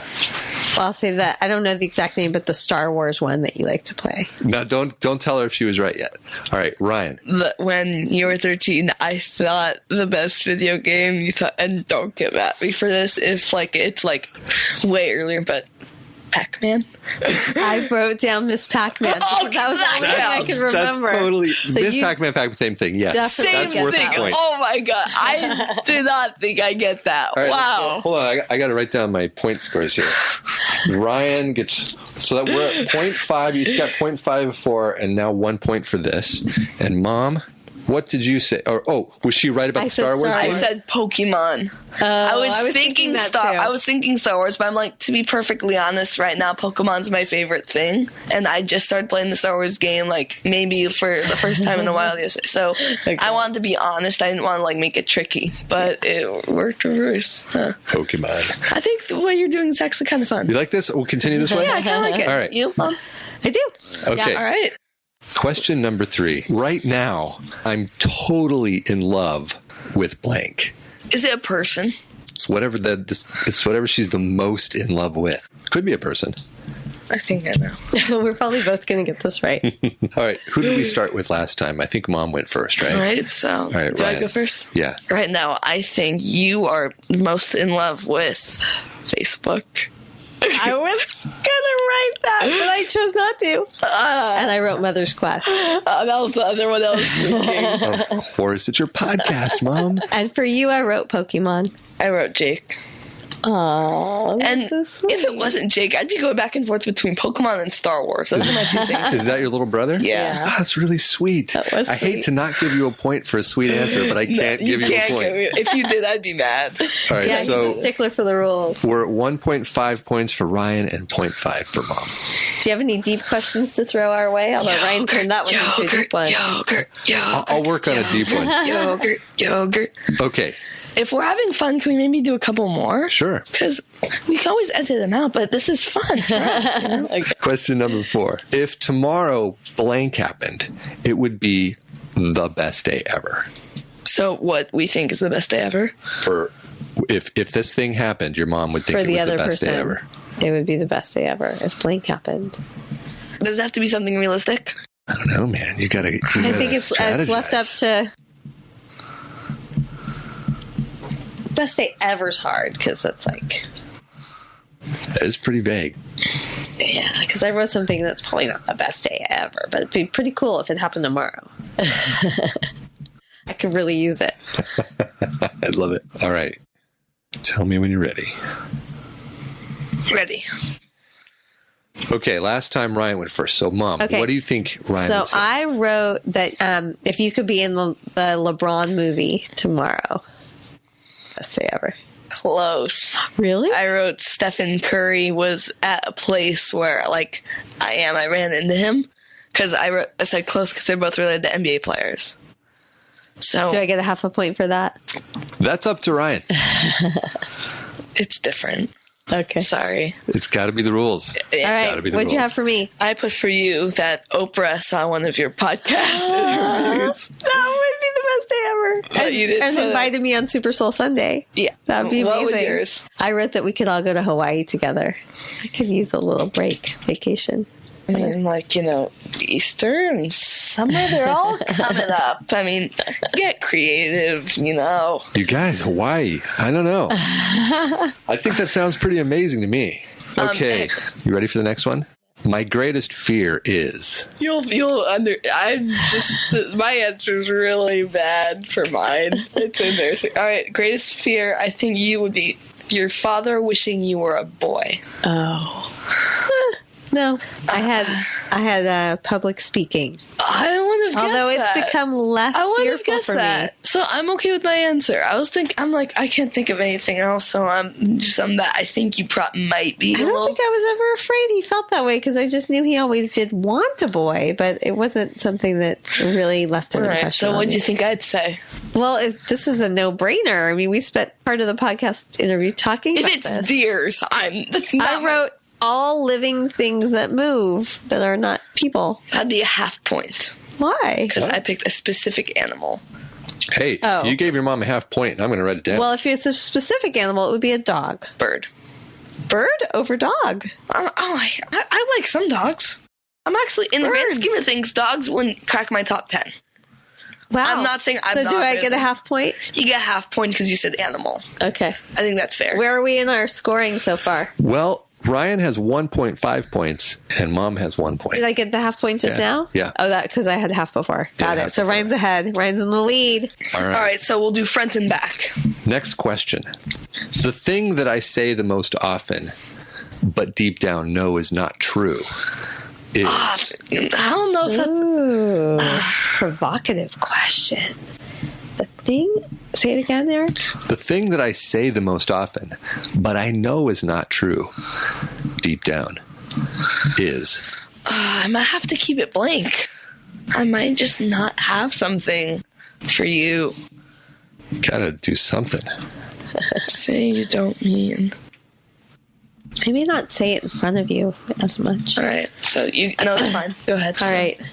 Well, I'll say that. I don't know the exact name, but the Star Wars one that you like to play. Now, don't tell her if she was right yet. All right, Ryan. When you were 13, I thought the best video game you thought, and don't get mad at me for this if it's way earlier, but Pac-Man. I wrote down Miss Pac-Man because that was the only thing I can remember. That's totally. So Miss you- Pac-Man, same thing. Yes, Same that's worth thing. a point. Oh my god, I did not think I get that. All right, Wow. Hold on, I got to write down my point scores here. Ryan gets, so that we're at 0.5. You each got 0.5 for, and now 1 point for this. And Mom, what did you say? Was she right about I the Star said Wars? Star I one? said Pokemon. I was thinking that too. I was thinking Star Wars, but I'm like, to be perfectly honest, right now Pokemon's my favorite thing, and I just started playing the Star Wars game maybe for the first time in a while yesterday. So I wanted to be honest. I didn't want to make it tricky, but it worked reverse. Huh. Pokemon. I think the way you're doing is actually kind of fun. You like this? We'll continue this way? Yeah, I kind of like it. All right. You, Mom? I do. Okay. All right. Question number 3. Right now, I'm totally in love with blank. Is it a person? It's whatever she's the most in love with. Could be a person. I think I know. We're probably both going to get this right. All right. Who did we start with last time? I think Mom went first, right? All right, so All right, do Ryan. I go first? Yeah. Right now, I think you are most in love with Facebook. I was going to write that, but I chose not to. And I wrote Mother's Quest. That was the other one I was thinking. Of course. It's your podcast, Mom. And for you, I wrote Pokemon. I wrote Jake. Oh, And so sweet. if it wasn't Jake, I'd be going back and forth between Pokemon and Star Wars. Those are my two things. Is that your little brother? Yeah. Ah, that's really sweet. That was I hate sweet. to not give you a point for a sweet answer, but I can't give you a can't point. give me- If you did, I'd be mad. All right, Yeah, he's so a stickler for the rules. we're at 1.5 points for Ryan and 0.5 for Mom. Do you have any deep questions to throw our way? Although Ryan turned that one into a deep one. Yogurt. I'll work on a deep one. Yogurt. Okay, If we're having fun, can we maybe do a couple more? sure. Because we can always edit them out, but this is fun for us. You know? Question number 4. If tomorrow blank happened, it would be the best day ever. So what we think is the best day ever? For if this thing happened, your mom would think For it the was the other best day person, ever. it would be the best day ever if blank happened. Does it have to be something realistic? I don't know, man. You gotta. I think it's left up to... Best day ever's hard because it's It's pretty vague. yeah, because I wrote something that's probably not the best day ever, but it'd be pretty cool if it happened tomorrow. I could really use it. I love it. All right. Tell me when you're ready. Ready. Okay, last time Ryan went first. So, Mom, Okay. what do you think Ryan So would say? I wrote that if you could be in the LeBron movie tomorrow, best day ever. Close. Really? I wrote Stephen Curry was at a place where, I ran into him. Because I said close because they're both related to NBA players. So Do I get a half a point for that? That's up to Ryan. it's different. Okay. Sorry. It's got to be the rules. All gotta right. be the What'd you rules. have for me? I put for you that Oprah saw one of your podcast interviews. That would be the best day ever. But you didn't And put it. invited me on Super Soul Sunday. Yeah. That would be amazing. What would yours? I wrote that we could all go to Hawaii together. I could use a little break, vacation. I mean, Easter and summer, they're all coming up. I mean, get creative, You guys, Hawaii. I don't know. I think that sounds pretty amazing to me. Okay. You ready for the next one? My greatest fear is. My answer's really bad for mine. It's embarrassing. All right, greatest fear, I think you would be your father wishing you were a boy. Oh. No, I had public speaking. I wouldn't have guessed Although it's that. become less I wouldn't have fearful guessed for that. me. So I'm okay with my answer. I'm like, I can't think of anything else, so I'm that I think you might be. I don't think I was ever afraid he felt that way, because I just knew he always did want a boy, but it wasn't something that really left an impression. So what do you think I'd say? Well, this is a no-brainer. I mean, we spent part of the podcast interview talking about this. If it's deers, I wrote all living things that move that are not people. That'd be a half point. Why? Because I picked a specific animal. Hey, you gave your mom a half point, and I'm going to write it down. Well, if it's a specific animal, it would be a dog. Bird over dog. I like some dogs. I'm actually, in the grand scheme of things, dogs wouldn't crack my top 10. Wow. I'm not saying I'm not. So do I get a half point? You get a half point because you said animal. Okay. I think that's fair. Where are we in our scoring so far? Well, Ryan has 1.5 points, and Mom has 1 point. Did I get the half point just now? Yeah. Oh, that because I had half before. Got it. So Ryan's ahead. Ryan's in the lead. All right, so we'll do front and back. Next question. The thing that I say the most often, but deep down know is not true, is... I don't know if that's... Provocative question. The thing... Say it again, Eric. The thing that I say the most often, but I know is not true, deep down, is... I might have to keep it blank. I might just not have something for you. Gotta do something. Say you don't mean... I may not say it in front of you as much. All right. So you... No, it's fine. Go ahead.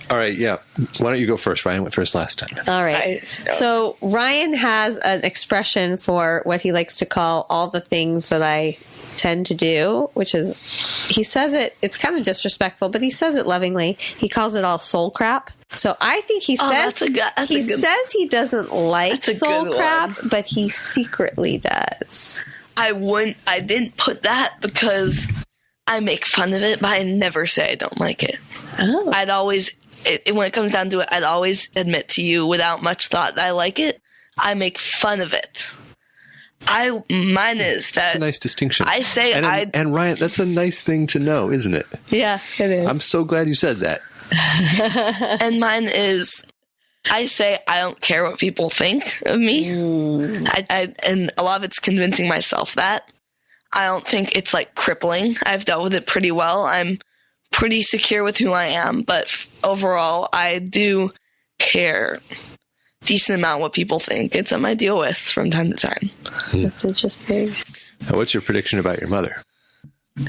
All right, yeah. Why don't you go first? Ryan went first last time. All right. So Ryan has an expression for what he likes to call all the things that I tend to do, which is, he says it's kind of disrespectful, but he says it lovingly. He calls it all soul crap. So I think he says says he doesn't like soul crap, but he secretly does. I didn't put that because I make fun of it, but I never say I don't like it. Oh. I'd always, when it comes down to it, I'd always admit to you without much thought that I like it. I make fun of it. Mine is that... That's a nice distinction. I say and Ryan, that's a nice thing to know, isn't it? Yeah, it is. I'm so glad you said that. And mine is... I say I don't care what people think of me. And a lot of it's convincing myself that. I don't think it's like crippling. I've dealt with it pretty well. I'm pretty secure with who I am, but overall I do care a decent amount what people think. It's something I deal with from time to time. That's interesting. Now, what's your prediction about your mother?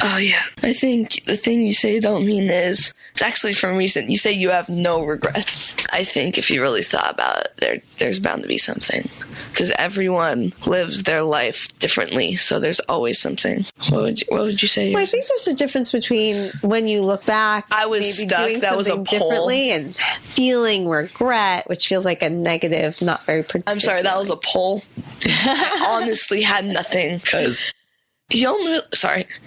Oh, yeah. I think the thing you say you don't mean is, it's actually from recent. You say you have no regrets. I think if you really thought about it, there's bound to be something. Because everyone lives their life differently, so there's always something. What would you say? Well, I think there's a difference between when you look back, I was maybe stuck. doing That was a something poll. differently, and feeling regret, which feels like a negative, not very productive. I'm sorry, that was a poll. I honestly had nothing, because... You don't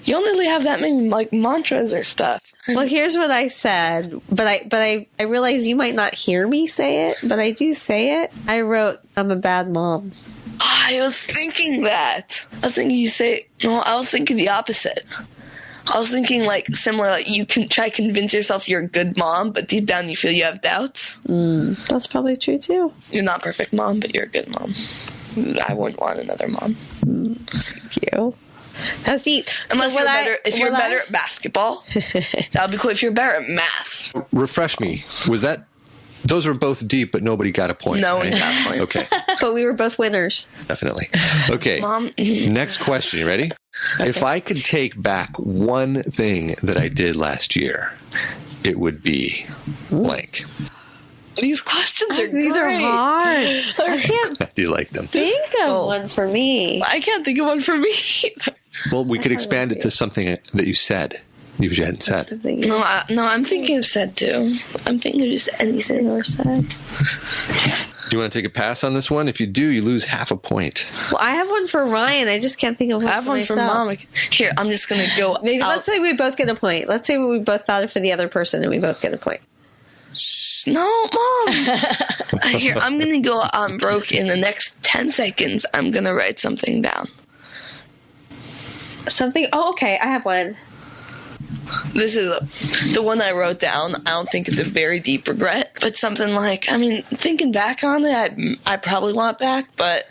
really have that many like mantras or stuff. Well, here's what I said, but I realize you might not hear me say it, but I do say it. I wrote, I'm a bad mom. I was thinking that. I was thinking you say, no, I was thinking the opposite. I was thinking like similar, like you can try to convince yourself you're a good mom, but deep down you feel you have doubts. That's probably true too. You're not a perfect mom, but you're a good mom. I wouldn't want another mom. Thank you. Now, see, unless you're better, if you're better at basketball, that would be cool. If you're better at math, refresh me. Was that? Those were both deep, but nobody got a point. No one right? got a point. Okay, but we were both winners. Definitely. Okay, Mom. Next question. You ready? Okay. If I could take back one thing that I did last year, it would be blank. These questions are These great. are hard. I can't Do you like them? think of one for me. I can't think of one for me either. Well, we could expand it to something that you said. You hadn't said. No, I'm thinking of said too. I'm thinking of just anything or said. Do you want to take a pass on this one? If you do, you lose half a point. Well, I have one for Ryan. I just can't think of one. I have one for Mom. Here, I'm just gonna go. Maybe let's say we both get a point. Let's say we both thought it for the other person, and we both get a point. No, Mom. Here, I'm gonna go on broke in the next 10 seconds. I'm gonna write something down. Something. Oh, okay. I have one. This is the one I wrote down. I don't think it's a very deep regret, but something like, thinking back on it, I probably want it back, but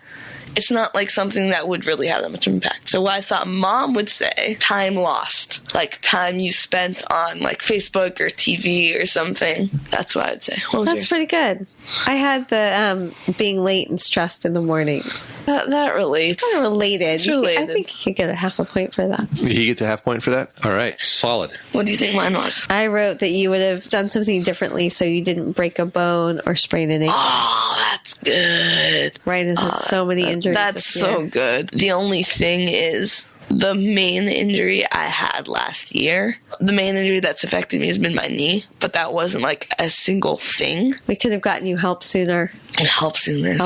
it's not like something that would really have that much impact. So what I thought Mom would say, time lost, like time you spent on like Facebook or TV or something. That's what I'd say. What was That's yours? pretty good. I had the being late and stressed in the mornings. That relates. Kind of related. It's related. I think you could get a half a point for that. He gets a half point for that? All right. Solid. What do you think mine was? I wrote that you would have done something differently so you didn't break a bone or sprain an ankle. Oh, that's good. Ryan has had so many injuries. That's this year. so good. The only thing is the main injury I had last year, the main injury that's affected me has been my knee, but that wasn't like a single thing. We could have gotten you help sooner. Help sooner.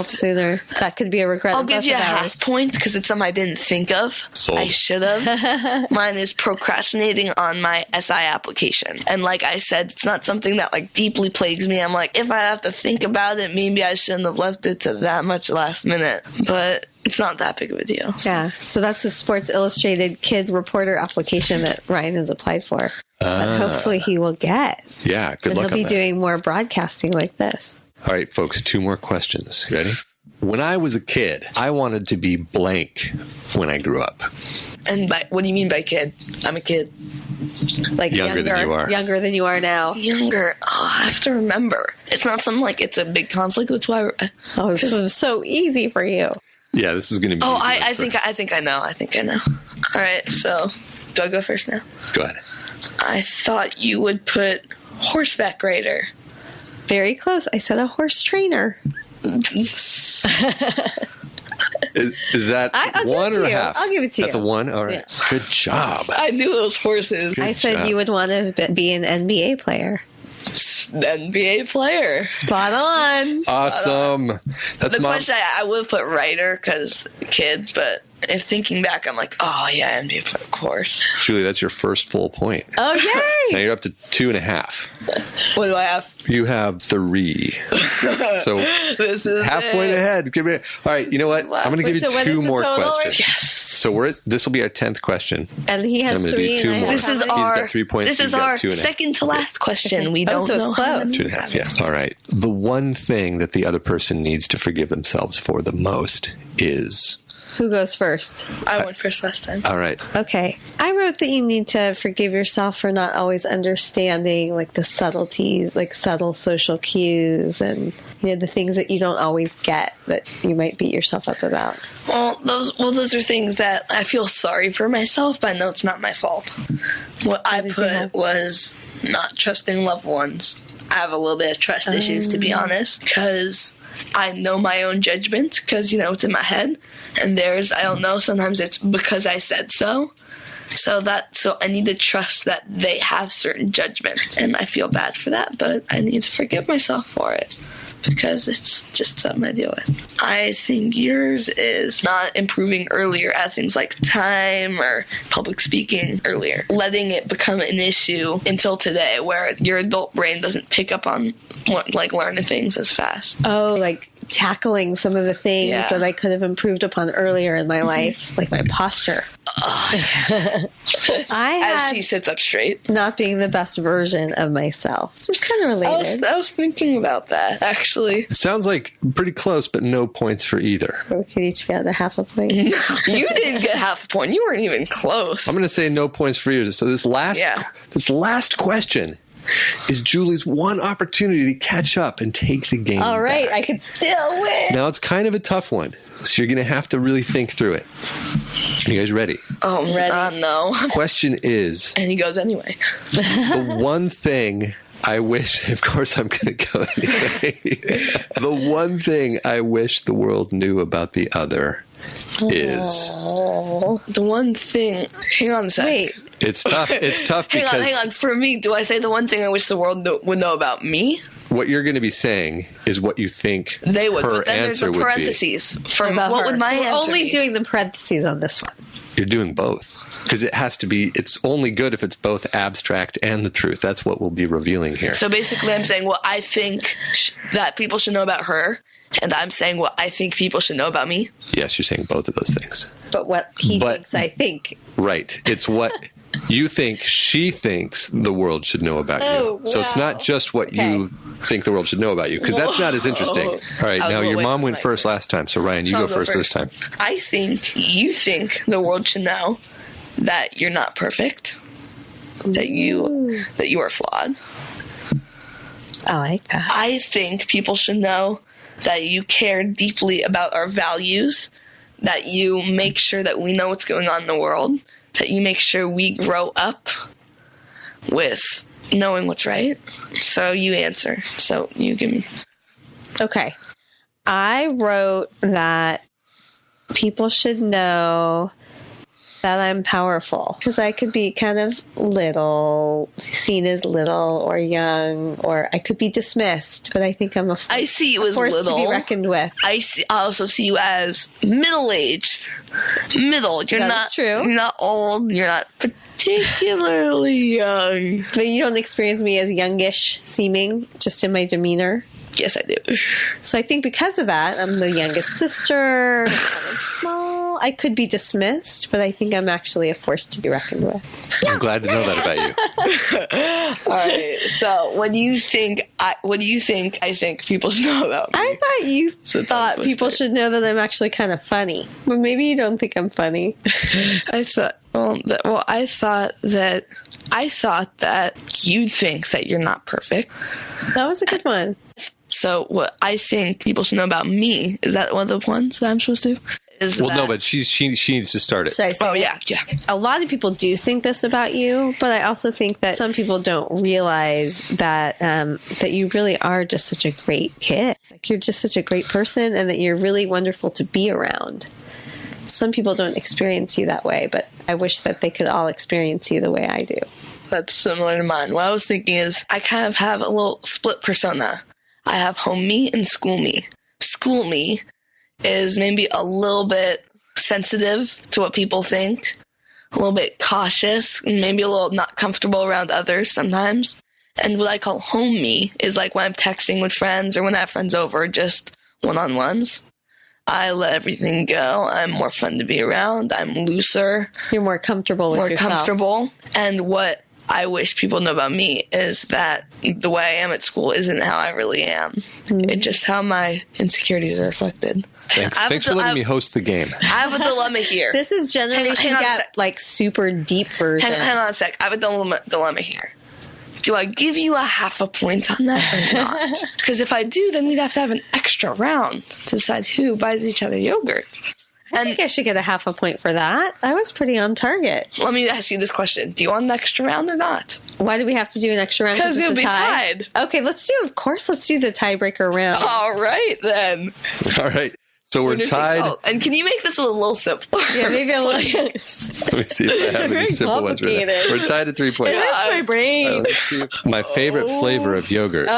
That could be a regret. I'll give you a half point because it's something I didn't think of. Sold. I should have. Mine is procrastinating on my SI application. And like I said, it's not something that like deeply plagues me. I'm like, if I have to think about it, maybe I shouldn't have left it to that much last minute. But it's not that big of a deal. Yeah. So that's the Sports Illustrated kid reporter application that Ryan has applied for. That hopefully he will get. Yeah, good And luck he'll be on that. doing more broadcasting like this. All right, folks, 2 more questions. You ready? When I was a kid, I wanted to be blank when I grew up. And what do you mean by kid? I'm a kid. Like Younger than you are. Younger than you are now. Younger. Oh, I have to remember. It's not something like it's a big conflict. That's why. Oh, this was so easy for you. Yeah, this is going to be. Oh, easy I for- think I know. All right, so do I go first now? Go ahead. I thought you would put horseback rider. Very close. I said a horse trainer. Is that I'll give one it to or a you. half? I'll give it to That's you. a 1? All right. Yeah. Good job. I knew it was horses. Good I said job. you would want to be an NBA player. NBA player. Spot on. Awesome. That's The Mom. question I would put rider because kid, but if thinking back, I'm like, oh yeah, NBA player, of course. Julie, that's your first full point. Oh, Now yay. you're up to 2.5. What do I have? You have 3. So This is half it. point ahead. Give me. All right. You know what? I'm going to give you So what is 2 the more total? questions. Yes. So this will be our 10th question. And he has I'm gonna do 3. 2 and I more. have This is how many? He's got our 3 points. This You've is got our 2.5. second to last question. We don't so it's know close. how many. 2.5. Yeah. All right. The one thing that the other person needs to forgive themselves for the most is. Who goes first? I went first last time. All right. Okay. I wrote that you need to forgive yourself for not always understanding like the subtleties, like subtle social cues and the things that you don't always get that you might beat yourself up about. Well, those are things that I feel sorry for myself, but I know it's not my fault. What I did you have? put was not trusting loved ones. I have a little bit of trust issues, to be honest, because I know my own judgment, because, it's in my head. And theirs, I don't know. Sometimes it's because I said so. So I need to trust that they have certain judgment. And I feel bad for that, but I need to forgive myself for it. Because it's just something I deal with. I think yours is not improving earlier at things like time or public speaking earlier. Letting it become an issue until today where your adult brain doesn't pick up on learning things as fast. Oh, like tackling some of the things Yeah. that I could have improved upon earlier in my life, like my posture. I As had she sits up straight. not being the best version of myself. Just kind of related. I was thinking about that, actually. It sounds like pretty close, but no points for either. We could each get a half a point. You didn't get half a point. You weren't even close. I'm going to say no points for you. So this last question is Julie's one opportunity to catch up and take the game. All right, back. I could still win. Now it's kind of a tough one, so you're going to have to really think through it. You guys ready? Oh, Ready. no. Question is, And he goes anyway. the one thing I wish, of course I'm going to go anyway. The one thing I wish the world knew about the other is. The one thing... Hang on a sec. Wait, It's tough. It's tough Hang because on. For me, do I say the one thing I wish the world would know about me? what you're going to be saying is what you think They would, her but then there's answer the would be. parentheses. From about what her. would my We're answer only be? doing the parentheses on this one. You're doing both. Because it has to be, it's only good if it's both abstract and the truth. That's what we'll be revealing here. So basically, I'm saying what I think that people should know about her, and I'm saying what I think people should know about me. Yes, you're saying both of those things. But what he But- thinks, I think. Right. It's what She thinks the world should know about you. So it's not just what you think the world should know about you, because that's not as interesting. All right, now your mom went first last time, so Ryan, you go first this time. I think you think the world should know that you're not perfect, that you are flawed. I like that. I think people should know that you care deeply about our values, that you make sure that we know what's going on in the world, that you make sure we grow up with knowing what's right. So you answer. So you give me. Okay. I wrote that people should know that I'm powerful, because I could be kind of seen as little or young, or I could be dismissed, but I think I'm I see you as force little. to be reckoned with. I also see you as middle-aged. Middle. You're not true. You're not old. You're not particularly young. But you don't experience me as youngish seeming, just in my demeanor. Yes, I do. So I think because of that, I'm the youngest sister, kind of small. I could be dismissed, but I think I'm actually a force to be reckoned with. I'm glad to know that about you. All right. So what do you think I think people should know about me? I thought you thought people should know that I'm actually kind of funny. But maybe you don't think I'm funny. I thought that you'd think that you're not perfect. That was a good one. So what I think people should know about me, is that one of the ones that I'm supposed to? No, but she needs to start it. Should I say Oh, it? yeah. A lot of people do think this about you, but I also think that some people don't realize that that you really are just such a great kid. Like, you're just such a great person, and that you're really wonderful to be around. Some people don't experience you that way, but I wish that they could all experience you the way I do. That's similar to mine. What I was thinking is I kind of have a little split persona. I have home me and school me. School me is maybe a little bit sensitive to what people think, a little bit cautious, and maybe a little not comfortable around others sometimes. And what I call home me is like when I'm texting with friends or when I have friends over, just one-on-ones. I let everything go. I'm more fun to be around. I'm looser. You're more comfortable with yourself. More comfortable. And what I wish people know about me is that the way I am at school isn't how I really am. Mm-hmm. It's just how my insecurities are reflected. Thanks for letting me host the game. I have a dilemma here. This is Generation Gap, like, super deep version. Hang on a sec. I have a dilemma here. Do I give you a half a point on that or not? Because if I do, then we'd have to have an extra round to decide who buys each other yogurt. I think I should get a half a point for that. I was pretty on target. Let me ask you this question. Do you want an extra round or not? Why do we have to do an extra round? Because you'll be tied. Okay, of course, let's do the tiebreaker round. All right, then. All right. So we're tied. Oh, and can you make this one a little simpler? Yeah, maybe a little. Let me see if I have any simple ones right now. We're tied at 3 points. It hurts my brain. My favorite flavor of yogurt.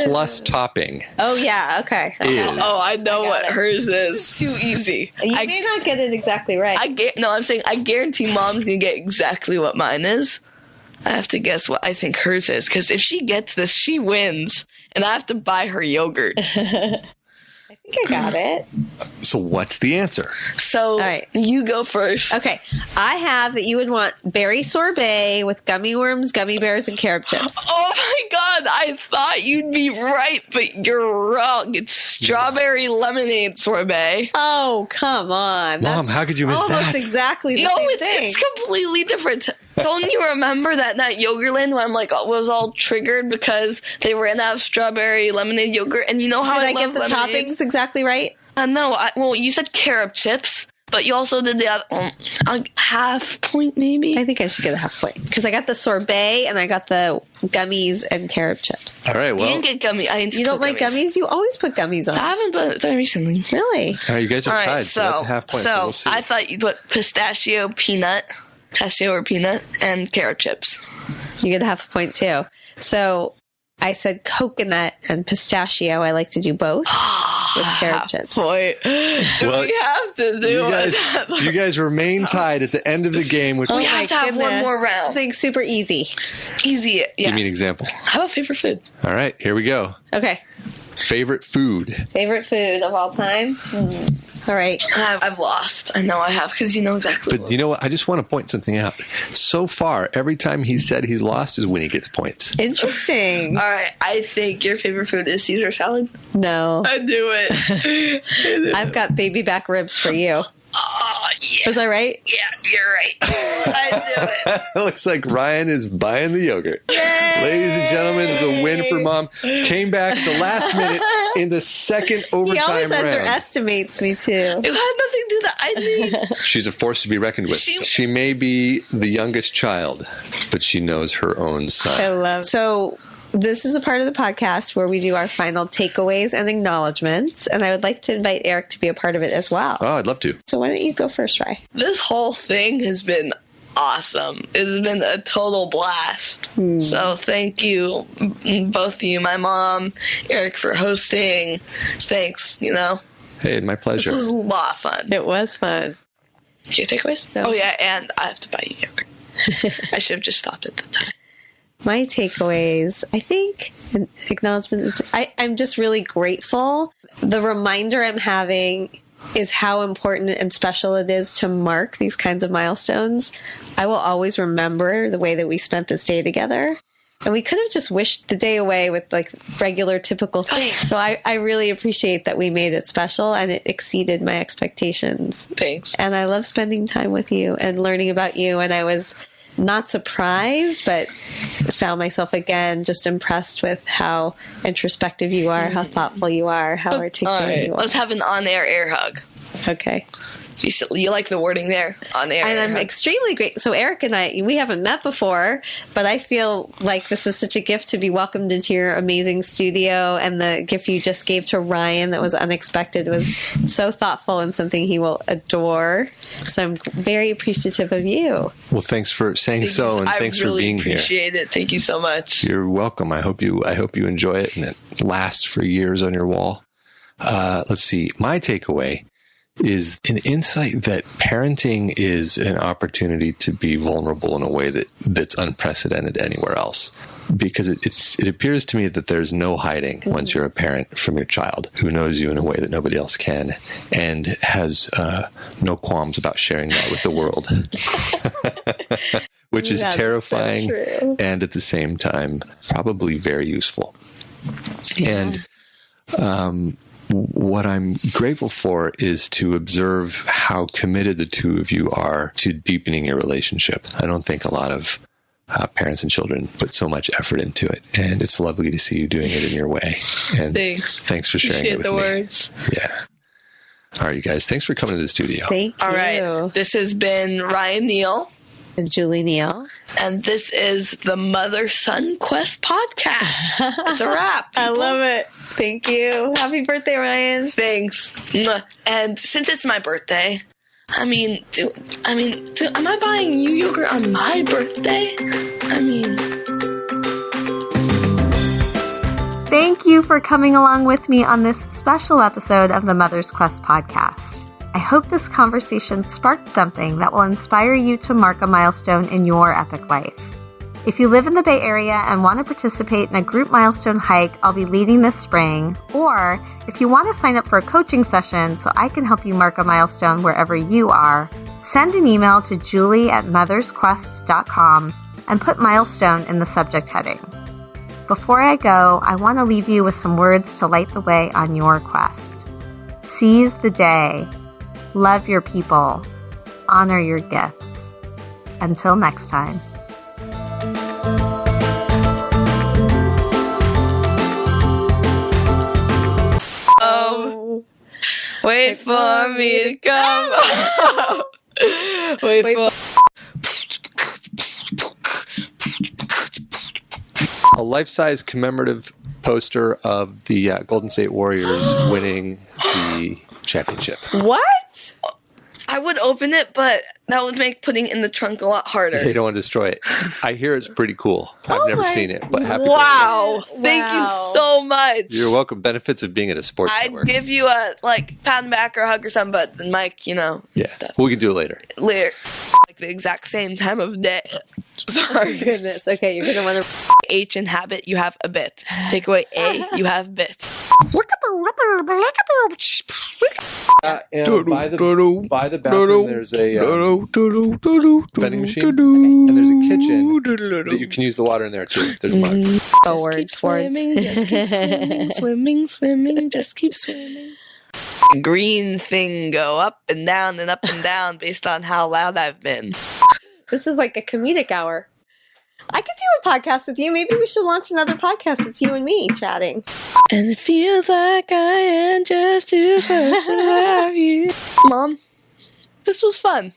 Plus topping. Oh, yeah. Okay. I know what hers is. It's too easy. You may not get it exactly right. I'm saying I guarantee Mom's going to get exactly what mine is. I have to guess what I think hers is. Because if she gets this, she wins. And I have to buy her yogurt. I think I got it. So what's the answer? So all right. You go first. Okay. I have that you would want berry sorbet with gummy worms, gummy bears, and carob chips. Oh my God. I thought you'd be right, but you're wrong. It's strawberry lemonade sorbet. Oh, come on. Mom, how could you miss that? Almost exactly the same thing. It's completely different. Don't you remember that Yogurtland when I'm was all triggered because they ran out of strawberry lemonade yogurt? And you know how I love get the lemonade? Toppings exactly right? No. You said carob chips, but you also did the other half point maybe. I think I should get a half point because I got the sorbet and I got the gummies and carob chips. All right. Well, you didn't get gummies. You don't like gummies? You always put gummies on. I haven't put them recently. Really? All right. You guys are tied, so that's a half point. So we'll see. I thought you put pistachio or peanut, and carrot chips. You get a half a point too. So I said coconut and pistachio. I like to do both with carrot chips. Point. Do we have to do it? You guys remain tied at the end of the game. We have to have one more round. I think super easy. Easy, yeah. Give me an example. How about favorite food? All right, here we go. Okay. Favorite food. Favorite food of all time? All right. I've lost. I know I have, because you know exactly. But you know what? I just want to point something out. So far, every time he said he's lost is when he gets points. Interesting. All right. I think your favorite food is Caesar salad. No. I knew it. I've got baby back ribs for you. Oh, yeah. Was I right? Yeah, you're right. I knew it. Looks like Ryan is buying the yogurt. Yay! Ladies and gentlemen, it's a win for Mom. Came back the last minute in the second overtime round. He always underestimates me, too. It had nothing to do that. I knew. She's a force to be reckoned with. She may be the youngest child, but she knows her own son. I love it. So this is the part of the podcast where we do our final takeaways and acknowledgments, and I would like to invite Eric to be a part of it as well. Oh, I'd love to. So why don't you go first, Ryan? This whole thing has been awesome. It's been a total blast. So thank you, both of you, my mom, Eric, for hosting. Thanks, Hey, my pleasure. This was a lot of fun. It was fun. Do you take takeaways? No. Oh, yeah, and I have to buy you yogurt. I should have just stopped at the time. My takeaways, I think, acknowledgments, I'm just really grateful. The reminder I'm having is how important and special it is to mark these kinds of milestones. I will always remember the way that we spent this day together. And we could have just wished the day away with like regular, typical things. So I really appreciate that we made it special and it exceeded my expectations. Thanks. And I love spending time with you and learning about you. And I was not surprised, but found myself again just impressed with how introspective you are, how thoughtful you are, how articulate you are. Let's have an on-air air hug. Okay. You like the wording there, on air. And I'm extremely great. So Eric and I, we haven't met before, but I feel like this was such a gift to be welcomed into your amazing studio. And the gift you just gave to Ryan that was unexpected was so thoughtful and something he will adore. So I'm very appreciative of you. Well, thanks for saying so, and thanks for being here. I really appreciate it. Thank you so much. You're welcome. I hope you enjoy it and it lasts for years on your wall. Let's see. My takeaway is an insight that parenting is an opportunity to be vulnerable in a way that's unprecedented anywhere else. Because it appears to me that there's no hiding once you're a parent from your child who knows you in a way that nobody else can and has no qualms about sharing that with the world, which is terrifying and at the same time probably very useful. Yeah. And what I'm grateful for is to observe how committed the two of you are to deepening your relationship. I don't think a lot of parents and children put so much effort into it, and it's lovely to see you doing it in your way. And thanks for sharing it with me. Words. Yeah. All right, you guys. Thanks for coming to the studio. Thank you. All right. This has been Ryan Neale. And Julie Neale. And this is the Mother-Son Quest podcast. It's a wrap. I love it. Thank you. Happy birthday, Ryan. Thanks. And since it's my birthday, am I buying you yogurt on my birthday? Thank you for coming along with me on this special episode of the Mother's Quest podcast. I hope this conversation sparked something that will inspire you to mark a milestone in your epic life. If you live in the Bay Area and want to participate in a group milestone hike I'll be leading this spring, or if you want to sign up for a coaching session so I can help you mark a milestone wherever you are, send an email to julie@mothersquest.com and put milestone in the subject heading. Before I go, I want to leave you with some words to light the way on your quest. Seize the day. Love your people. Honor your gifts. Until next time. Wait for me to come home. Wait for... A life-size commemorative poster of the Golden State Warriors winning the championship. What? I would open it, but that would make putting it in the trunk a lot harder. They don't want to destroy it. I hear it's pretty cool. I've never seen it, but happy Wow. Thank you so much. You're welcome. Benefits of being at a sports network. I'd give you a, pat on the back or a hug or something, but the mic, stuff. We can do it later. Later. The exact same time of day. Sorry. Oh, goodness. Okay, you're going to want to... H in habit, you have a bit. Take away A, you have bit. And by the bathroom, there's a vending machine, and there's a kitchen that you can use the water in there too. There's mugs. Just keep swimming, just keep swimming, swimming, swimming, just keep swimming. Green thing go up and down based on how loud I've been. This is like a comedic hour. I could do a podcast with you. Maybe we should launch another podcast. It's you and me chatting. And it feels like I am just too close to love you. Mom, this was fun.